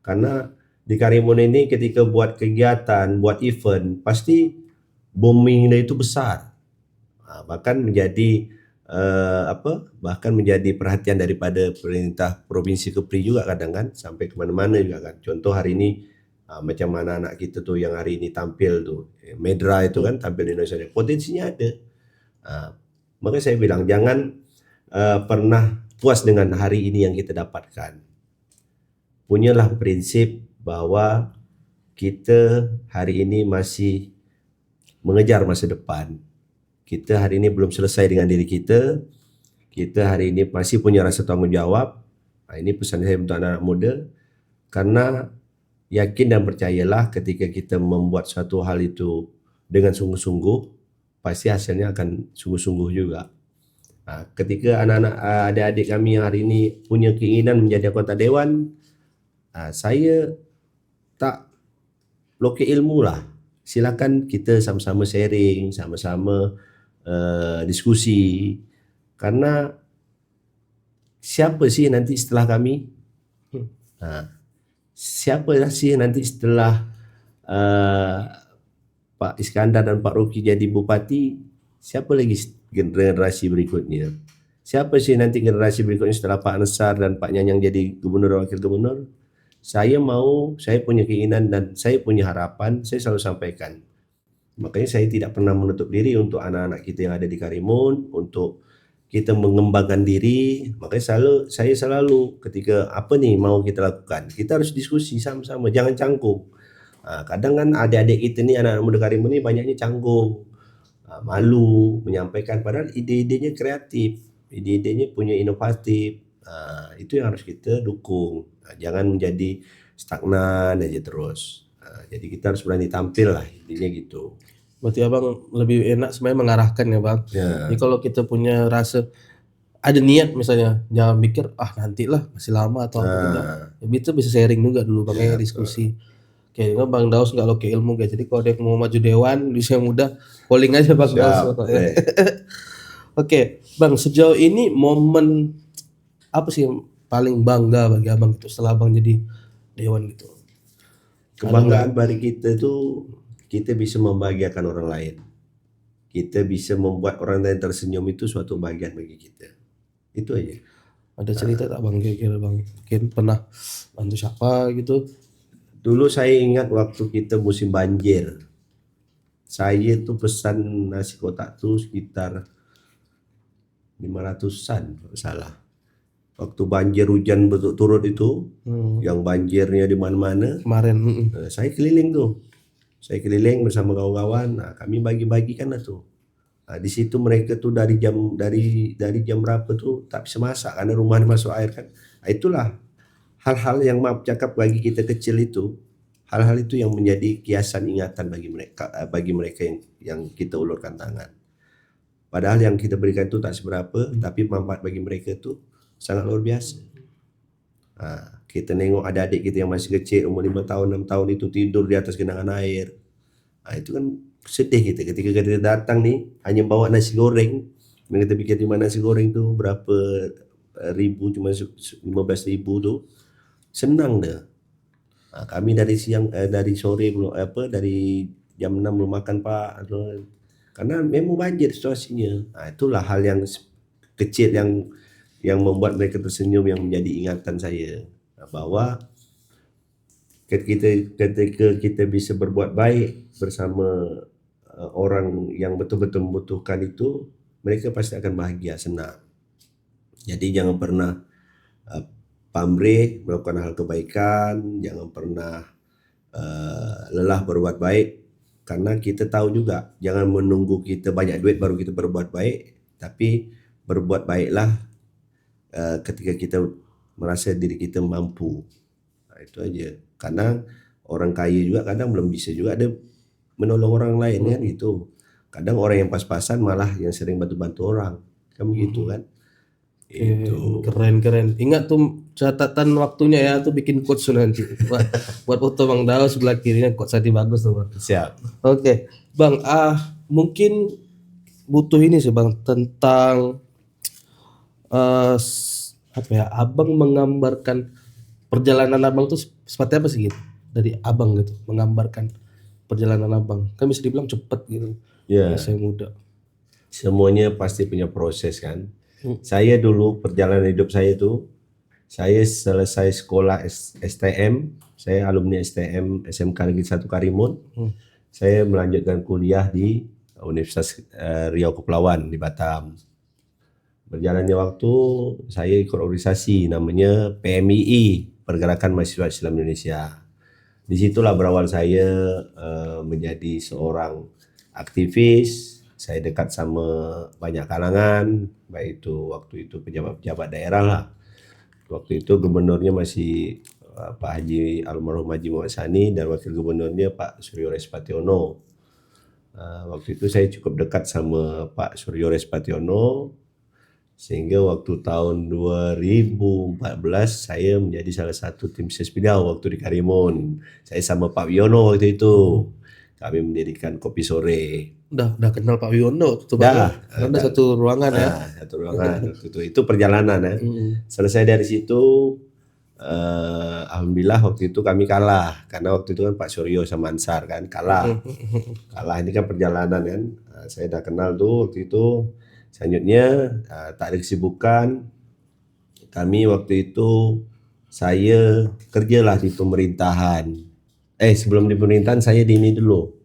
A: Karena di Karimun ini ketika buat kegiatan, buat event, pasti boomingnya itu besar. Bahkan menjadi bahkan menjadi perhatian daripada pemerintah provinsi Kepri juga kadang kan, sampai kemana-mana juga kan. Contoh hari ini macam mana anak kita tuh yang hari ini tampil tuh Medra itu kan tampil di Indonesia, potensinya ada. Maka saya bilang jangan pernah puas dengan hari ini yang kita dapatkan. Punyalah prinsip bahwa kita hari ini masih mengejar masa depan. Kita hari ini belum selesai dengan diri kita. Kita hari ini masih punya rasa tanggung jawab. Ini pesan saya untuk anak-anak muda. Karena yakin dan percayalah ketika kita membuat suatu hal itu dengan sungguh-sungguh, pasti hasilnya akan sungguh-sungguh juga. Ketika anak-anak adik-adik kami yang hari ini punya keinginan menjadi anggota dewan, saya tak loke ilmu lah. Silakan kita sama-sama sharing, sama-sama diskusi. Karena siapa sih nanti setelah kami? Siapa sih nanti setelah Pak Iskandar dan Pak Rocky jadi bupati? Siapa lagi generasi berikutnya? Siapa sih nanti generasi berikutnya setelah Pak Ansar dan Pak Nyanyang jadi gubernur dan wakil gubernur? Saya punya keinginan dan saya punya harapan, saya selalu sampaikan. Makanya saya tidak pernah menutup diri untuk anak-anak kita yang ada di Karimun, untuk kita mengembangkan diri. Makanya saya selalu ketika apa nih mau kita lakukan, kita harus diskusi sama-sama, jangan canggung. Kadang kan adik-adik kita nih anak-anak muda Karimun ini banyaknya canggung, malu menyampaikan, padahal ide-idenya kreatif, ide-idenya punya inovatif. Itu yang harus kita dukung. Jangan menjadi stagnan aja terus. Jadi kita harus berani tampil lah, intinya gitu.
B: Berarti Abang lebih enak sebenarnya mengarahkan ya Bang.
A: Ya.
B: Jadi kalau kita punya rasa ada niat misalnya, jangan pikir nantilah masih lama atau apa tidak. Ya, itu bisa sharing juga dulu Bang ya, diskusi. Kayaknya Bang Daus nggak loke ilmu guys. Jadi kalau ada yang mau maju dewan di usia muda, polling aja Bang Daus. Oke, Bang, sejauh ini momen apa sih yang paling bangga bagi Abang itu setelah Abang jadi dewan gitu?
A: Kebanggaan bagi kita itu kita bisa membahagiakan orang lain. Kita bisa membuat orang lain tersenyum, itu suatu bagian bagi kita. Itu aja.
B: Ada cerita tak Bang kira-kira Bang? Mungkin pernah bantu siapa gitu?
A: Dulu saya ingat waktu kita musim banjir. Saya tuh pesan nasi kotak tuh sekitar 500-an kalau salah. Waktu banjir hujan turut itu, yang banjirnya di mana-mana,
B: Kemarin.
A: saya keliling tuh. Saya keliling bersama kawan-kawan. Kami bagi-bagikan lah tuh. Di situ mereka tuh dari jam berapa tuh tak bisa masak karena rumahnya masuk air kan. Itulah hal-hal yang maaf cakap bagi kita kecil itu, hal-hal itu yang menjadi kiasan ingatan bagi mereka yang kita ulurkan tangan. Padahal yang kita berikan itu tak seberapa, tapi manfaat bagi mereka itu sangat luar biasa. Kita nengok adik-adik kita yang masih kecil umur 5 tahun 6 tahun itu tidur di atas genangan air. Itu kan sedih kita ketika kita datang nih hanya bawa nasi goreng, Yang kita pikir di mana nasi goreng tuh berapa ribu, cuma 15.000 tuh senang deh. Kami dari siang dari sore belum dari jam 6 belum makan Pak. Karena memang banjir situasinya. Itulah hal yang kecil yang membuat mereka tersenyum, yang menjadi ingatan saya bahwa ketika kita bisa berbuat baik bersama orang yang betul-betul membutuhkan itu, mereka pasti akan bahagia, senang. Jadi jangan pernah pamrih melakukan hal kebaikan, jangan pernah lelah berbuat baik, karena kita tahu juga jangan menunggu kita banyak duit baru kita berbuat baik, tapi berbuat baiklah ketika kita merasa diri kita mampu. Itu aja. Karena orang kaya juga kadang belum bisa juga ada menolong orang lain kan gitu. Kadang orang yang pas-pasan malah yang sering bantu-bantu orang. Kan begitu kan. Itu.
B: Keren. Ingat tuh catatan waktunya ya, tuh bikin quotes nanti. buat foto Bang Dao sebelah kirinya quotes tadi bagus tuh Bang.
A: Siap.
B: Oke, Bang, mungkin butuh ini sih Bang, tentang apa ya, Abang menggambarkan perjalanan Abang tuh seperti apa sih gitu? Dari Abang gitu, menggambarkan perjalanan Abang. Kan bisa dibilang cepet gitu.
A: Ya,
B: Saya muda.
A: semuanya pasti punya proses kan. Saya dulu perjalanan hidup saya tuh, saya selesai sekolah STM, saya alumni STM SMK Negeri 1 Karimun. Saya melanjutkan kuliah di Universitas Riau Kepulauan di Batam. Berjalannya waktu, saya ikut organisasi namanya PMII, Pergerakan Mahasiswa Islam Indonesia. Disitulah berawal saya menjadi seorang aktivis. Saya dekat sama banyak kalangan, baik itu waktu itu pejabat-pejabat daerah lah. Waktu itu gubernurnya masih Pak Haji almarhum Haji Muhammad Sani, dan wakil gubernurnya Pak Suryo Respationo. Waktu itu saya cukup dekat sama Pak Suryo Respationo, sehingga waktu tahun 2014 saya menjadi salah satu tim Sespidau waktu di Karimun. Saya sama Pak Wiono waktu itu. Kami mendirikan Kopi Sore.
B: Udah kenal Pak Wiono tuh
A: Dah,
B: Bang. Udah satu ruangan ya.
A: Satu ruangan waktu itu. Itu perjalanan ya. Selesai dari situ, alhamdulillah waktu itu kami kalah, karena waktu itu kan Pak Suryo sama Ansar kan kalah. Ini kan perjalanan kan. Saya udah kenal tuh waktu itu. Selanjutnya tak ada kesibukan. Kami waktu itu saya kerjalah di pemerintahan. Sebelum di pemerintahan saya di ini dulu.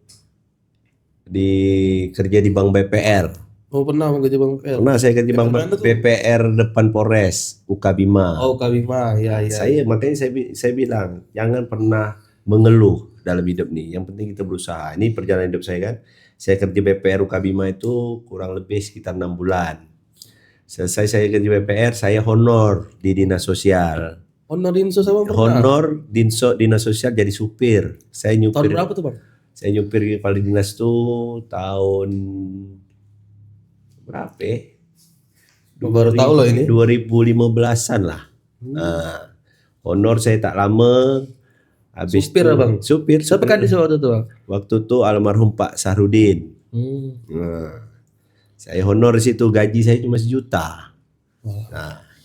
A: Kerja di Bank BPR.
B: Oh, pernah Bang kerja Bang PL.
A: Pernah saya kerja Bank BPR depan Polres Ukabima.
B: Oh, Kabima, ya.
A: Makanya saya bilang jangan pernah mengeluh dalam hidup nih. Yang penting kita berusaha. Ini perjalanan hidup saya kan. Saya kerja BPR Ukabima itu kurang lebih sekitar 6 bulan. Selesai saya kerja BPR, saya honor di dinas sosial.
B: Honor Dinsos Abang pernah?
A: Honor dinas sosial jadi supir. Saya
B: Tahun
A: nyupir.
B: berapa tuh Bang?
A: Saya nyupir kepala dinas tuh tahun berapa ya?
B: Baru tahu loh ini.
A: 2015-an lah. Honor saya tak lama. Habis
B: Supir
A: itu,
B: Abang?
A: Supir.
B: Siapa kan di waktu itu Bang?
A: Waktu itu almarhum Pak Sahrudin. Saya honor di situ, gaji saya cuma 1 juta.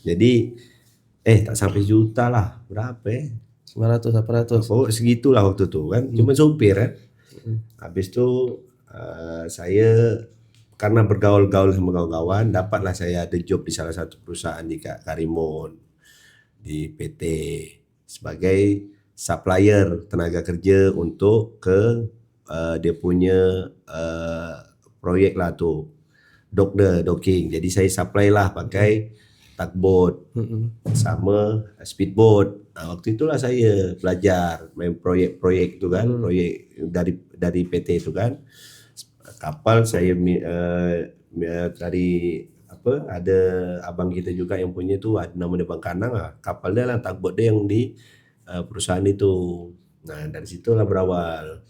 A: Jadi tak sampai 1 juta lah, berapa ya?
B: 900, 800.
A: Pokoknya segitulah waktu itu kan, cuma supir kan. Habis itu saya karena bergaul-gaul sama kawan-kawan, dapatlah saya ada job di salah satu perusahaan di Karimun, di PT, sebagai supplier tenaga kerja untuk ke dia punya proyek lah tuh, docking. Jadi saya supply lah pakai tugboat sama speedboat. Waktu itulah saya belajar main proyek-proyek itu kan, proyek dari PT itu kan. Kapal saya dari ada abang kita juga yang punya itu, ada namanya Bang Kanang lah. Kapal dia lah, tugboat dia yang di perusahaan itu. Nah, dari situlah berawal.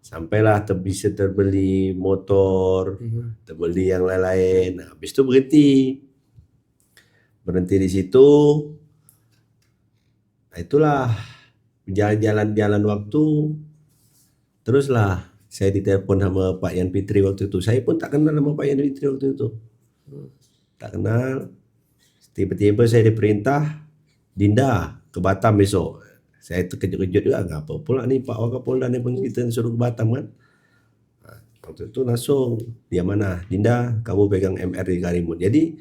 A: Sampailah bisa terbeli motor, terbeli yang lain-lain. Nah, habis itu berhenti di situ. Nah, itulah jalan waktu. Teruslah saya ditelepon sama Pak Yan Fitri waktu itu. Saya pun tak kenal sama Pak Yan Fitri waktu itu. Tak kenal. Tiba-tiba saya diperintah, Dinda ke Batam besok. Saya terkejut-kejut juga, ngapa pula nih Pak Wakapolda nih kita suruh ke Batam kan. Waktu itu langsung, dia mana? Dinda, kamu pegang MR di Karimun. Jadi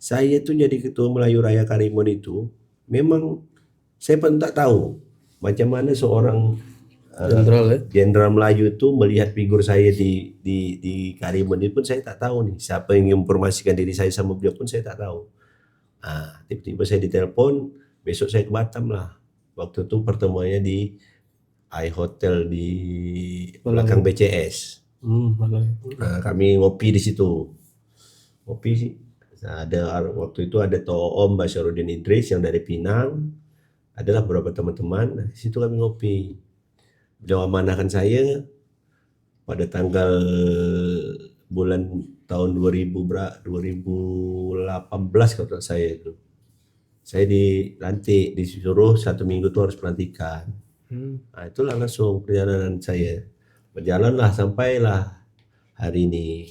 A: saya tuh jadi ketua Melayu Raya Karimun itu, memang saya pun tak tahu macam mana seorang
B: Jenderal ya.
A: jenderal Melayu itu melihat figur saya di Karimun ini pun saya tak tahu nih. Siapa yang mempromosikan diri saya sama beliau pun saya tak tahu. Tiba-tiba saya ditelepon, besok saya ke Batam lah. Waktu itu pertemuannya di iHotel di belakang BCS. Kami ngopi di situ. Ngopi sih. Ada waktu itu ada Toh Om Basyarudin Idris yang dari Pinang. Adalah beberapa teman-teman. Nah, di situ kami ngopi. Beliau amanahkan saya pada tanggal bulan tahun 2018 kalau tak saya itu. Saya dilantik, disuruh 1 minggu itu harus pelantikan. Itulah langsung perjalanan saya. Berjalanlah sampailah hari ini.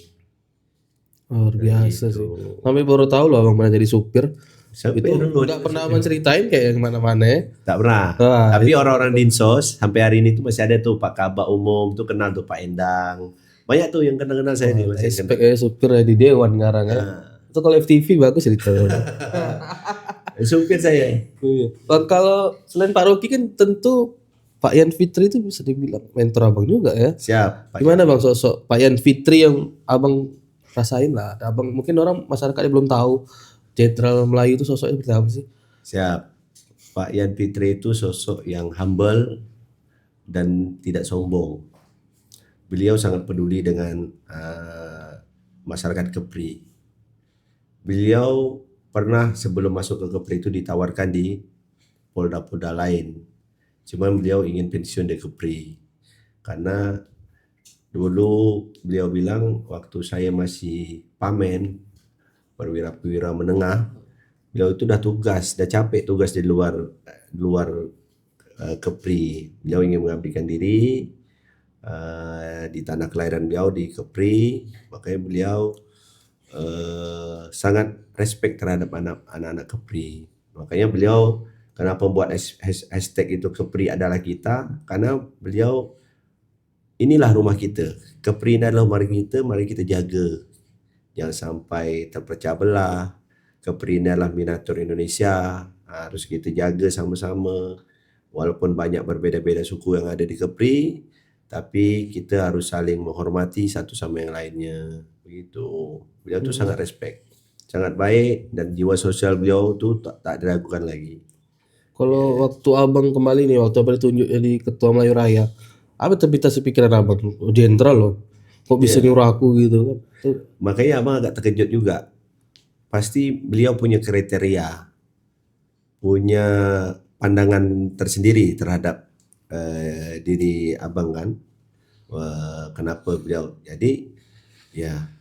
B: Luar biasa
A: Gitu.
B: sih. Sampai baru tahu loh abang pernah jadi supir.
A: Sampai
B: Itu
A: dulu
B: nggak pernah abang ceritain kayak yang mana-mana ya.
A: tak pernah. Tapi orang-orang Dinsos sampai hari ini tuh masih ada tuh Pak Kabak Umum tuh kenal tuh Pak Endang. Banyak tuh yang kenal-kenal saya nih masih kenal.
B: Respect ya supir ya di Dewan sekarang ya. Itu kalau FTV bagus cerita.
A: Supir saya.
B: Bang, kalau selain Pak Rocky kan tentu Pak Yan Fitri itu bisa dibilang mentor abang juga ya.
A: Siap. Pak.
B: Gimana bang sosok Pak Yan Fitri yang abang rasain lah? Abang mungkin orang masyarakatnya belum tahu Jenderal Melayu itu sosoknya seperti apa sih?
A: Siap. Pak Yan Fitri itu sosok yang humble dan tidak sombong. Beliau sangat peduli dengan masyarakat Kepri. Beliau pernah sebelum masuk ke Kepri itu ditawarkan di polda-polda lain. Cuman beliau ingin pensiun di Kepri. Karena dulu beliau bilang waktu saya masih pamen, perwira-perwira menengah, beliau itu udah capek tugas di luar Kepri. Beliau ingin mengabdikan diri di tanah kelahiran beliau di Kepri, makanya beliau sangat respect terhadap anak-anak Kepri. Makanya beliau kenapa membuat hashtag itu Kepri adalah kita, karena beliau inilah rumah kita. Kepri ini adalah mari kita jaga. Jangan sampai terpecah belah. Kepri ini adalah miniatur Indonesia. Harus kita jaga sama-sama. Walaupun banyak berbeda-beda suku yang ada di Kepri, tapi kita harus saling menghormati satu sama yang lainnya. Begitu. Beliau tuh sangat respect. Sangat baik dan jiwa sosial beliau tuh tak diragukan lagi.
B: Kalau waktu abang kembali nih, waktu abang ditunjuk jadi ketua Melayu Raya, apa terlintas pikiran abang? Jenderal loh, kok bisa nyuruh aku gitu kan?
A: Makanya abang agak terkejut juga. Pasti beliau punya kriteria, punya pandangan tersendiri terhadap diri abang kan. Kenapa beliau? Jadi ya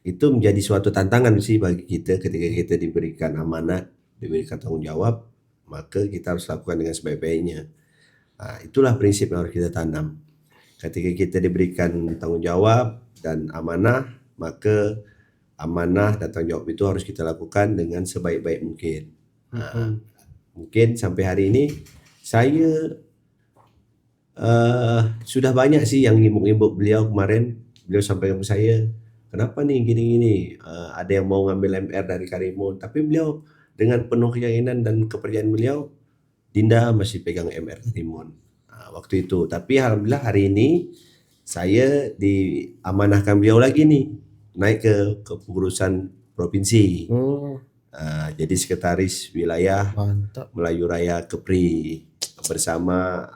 A: itu menjadi suatu tantangan sih bagi kita ketika kita diberikan amanat, diberikan tanggung jawab, maka kita harus lakukan dengan sebaik-baiknya. Itulah prinsip yang harus kita tanam. Ketika kita diberikan tanggung jawab dan amanah, maka amanah dan tanggung jawab itu harus kita lakukan dengan sebaik-baik mungkin. Mungkin sampai hari ini saya sudah banyak sih yang ngibuk-ngibuk beliau kemarin. Beliau sampaikan ke saya, kenapa nih gini-gini, ada yang mau ngambil MR dari Karimun, tapi beliau dengan penuh keyakinan dan kepercayaan beliau, Dinda masih pegang MR Karimun waktu itu. Tapi alhamdulillah hari ini saya diamanahkan beliau lagi nih naik ke kepengurusan provinsi. Jadi sekretaris wilayah
B: Mantap.
A: Melayu Raya Kepri bersama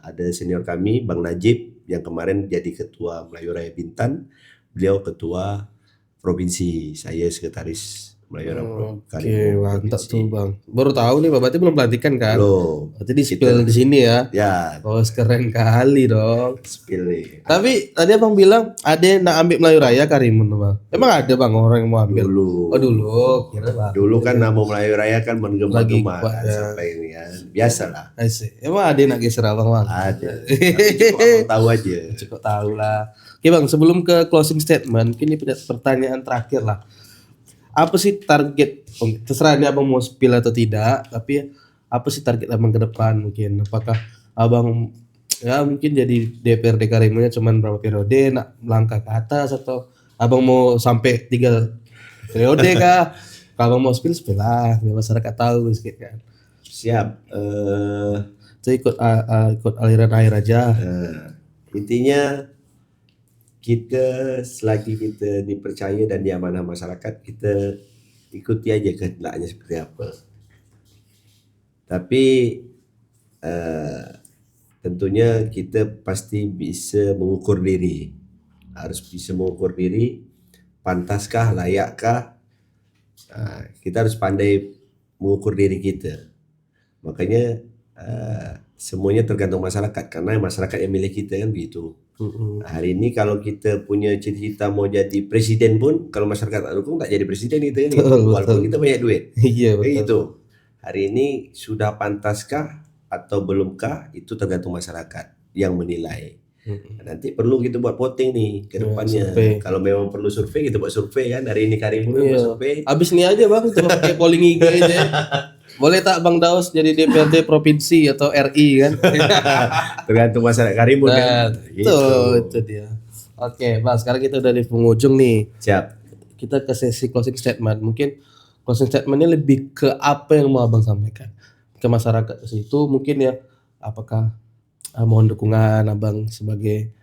A: ada senior kami Bang Najib yang kemarin jadi ketua Melayu Raya Bintan. Beliau ketua provinsi, saya sekretaris Melayu Raya
B: Oke, mantap tuh bang. Baru tahu nih, berarti belum pelantikan kan?
A: Belum.
B: Berarti di spill di sini ya.
A: Ya,
B: Oh, keren kali dong.
A: spill nih.
B: Tapi tadi abang bilang ada yang nak ambil Melayu Raya Karimun tuh bang. Emang ada bang orang yang mau ambil?
A: Dulu.
B: Oh dulu, kira bang.
A: Dulu kan nama Melayu Raya kan menggema-gema
B: Lagi,
A: kan, sampai ini kan. Biasalah.
B: Asik. Emang ada yang nak geser abang bang?
A: Ada. Tapi cukup abang tahu aja.
B: Cukup tahu lah. Oke Bang, sebelum ke closing statement, ini pertanyaan terakhir lah. Apa sih target? Terserah ini abang mau spill atau tidak, tapi apa sih target abang ke depan mungkin? Apakah abang ya mungkin jadi DPRD Karimunnya cuman berapa periode, nak melangkah ke atas, atau abang mau sampai 3 periode kah? Kalau abang mau spill lah, biar masyarakat tahu sedikit kan.
A: Siap.
B: Saya ikut aliran air aja.
A: Intinya kita selagi kita dipercaya dan diamanah masyarakat, kita ikuti aja kehendaknya seperti apa. Tapi tentunya kita pasti bisa mengukur diri, harus bisa mengukur diri, pantaskah, layakkah. Kita harus pandai mengukur diri kita. Makanya semuanya tergantung masyarakat, karena masyarakat yang milih kita kan begitu. Hari ini kalau kita punya cita-cita mau jadi presiden pun, kalau masyarakat tak dukung tak jadi presiden kita kan gitu. Walaupun kita banyak duit.
B: Iya betul.
A: Gitu. Hari ini sudah pantaskah atau belumkah, itu tergantung masyarakat yang menilai. Nanti perlu kita buat voting nih ke depannya.
B: survei.
A: Kalau memang perlu survei, kita buat survei kan. Hari ini Karimun buat survei.
B: Abis ini aja Bang, coba pakai polling IG aja. Boleh tak Bang Daus jadi DPRD provinsi atau RI kan?
A: Tergantung masyarakat Karimun kan.
B: Itu dia. Oke, Bang, sekarang kita udah di penghujung nih.
A: Siap.
B: Kita ke sesi closing statement. Mungkin closing statementnya lebih ke apa yang mau Abang sampaikan ke masyarakat itu, mungkin ya, apakah mohon dukungan Abang sebagai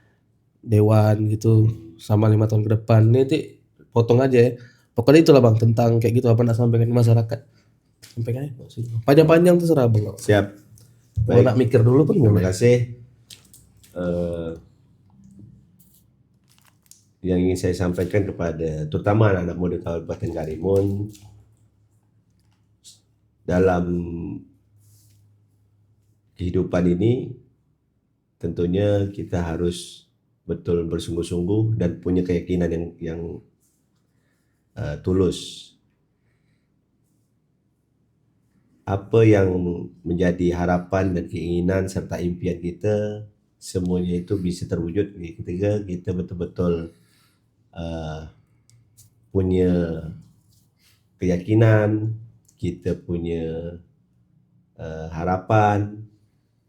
B: dewan gitu sama 5 tahun ke depan. Nanti potong aja ya. Pokoknya itulah Bang, tentang kayak gitu apa nak sampaikan ke masyarakat. Sampaikan aja sih. Panjang-panjang terserah Bang.
A: Siap.
B: Kalau nak mikir dulu pun
A: Terima
B: boleh.
A: kasih. Yang ingin saya sampaikan kepada terutama anak-anak muda Kabupaten Karimun, dalam kehidupan ini tentunya kita harus betul bersungguh-sungguh dan punya keyakinan yang tulus. Apa yang menjadi harapan dan keinginan serta impian kita, semuanya itu bisa terwujud ketika kita betul-betul punya keyakinan, kita punya harapan,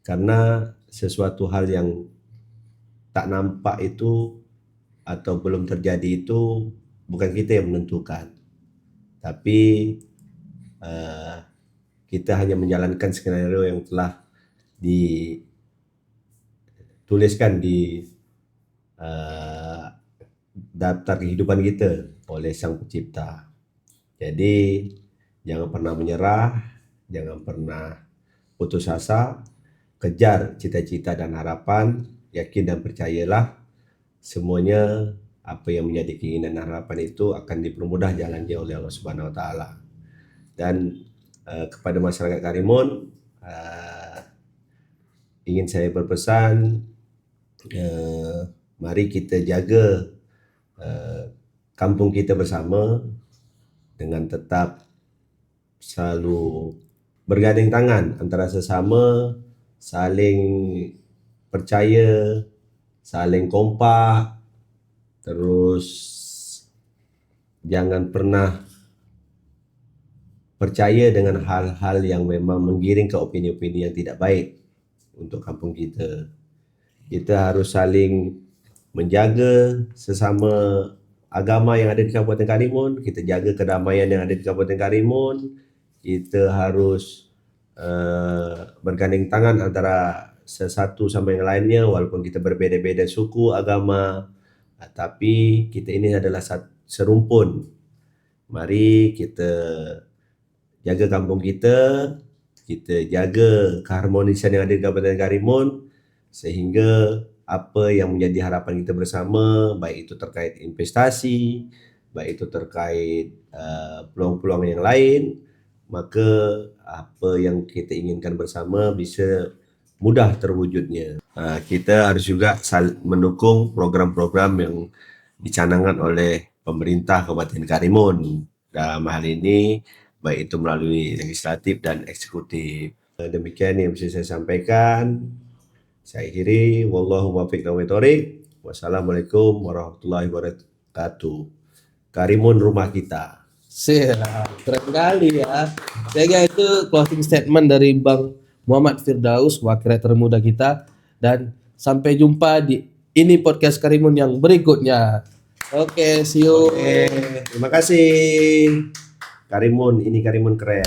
A: karena sesuatu hal yang tak nampak itu atau belum terjadi itu bukan kita yang menentukan, tapi kita hanya menjalankan skenario yang telah dituliskan di daftar kehidupan kita oleh Sang Pencipta. Jadi jangan pernah menyerah, jangan pernah putus asa, kejar cita-cita dan harapan, yakin dan percayalah semuanya apa yang menjadi keinginan dan harapan itu akan dipermudah jalannya oleh Allah Subhanahu wa taala. Dan kepada masyarakat Karimun, ingin saya berpesan, mari kita jaga kampung kita bersama dengan tetap selalu bergandeng tangan antara sesama, saling percaya, saling kompak, terus jangan pernah percaya dengan hal-hal yang memang menggiring ke opini-opini yang tidak baik untuk kampung kita. Kita harus saling menjaga sesama agama yang ada di Kabupaten Karimun, kita jaga kedamaian yang ada di Kabupaten Karimun, kita harus bergandeng tangan antara sesatu sama yang lainnya walaupun kita berbeda-beda suku, agama, tapi kita ini adalah serumpun. Mari kita jaga kampung kita jaga keharmonisan yang ada di Kabupaten Karimun, sehingga apa yang menjadi harapan kita bersama, baik itu terkait investasi, baik itu terkait peluang-peluang yang lain, maka apa yang kita inginkan bersama bisa mudah terwujudnya. Kita harus juga mendukung program-program yang dicanangkan oleh pemerintah Kabupaten Karimun. Dalam hal ini baik itu melalui legislatif dan eksekutif. Demikian yang bisa saya sampaikan. Saya akhiri, wallahu muwaffiq wal hidayah. Wassalamualaikum warahmatullahi wabarakatuh. Karimun rumah kita.
B: Siap, keren kali ya. Jadi itu closing statement dari Bang Muhammad Firdaus, wakil rektor muda kita. Dan sampai jumpa di ini podcast Karimun yang berikutnya. Oke, see you.
A: Terima kasih. Karimun, ini Karimun keren.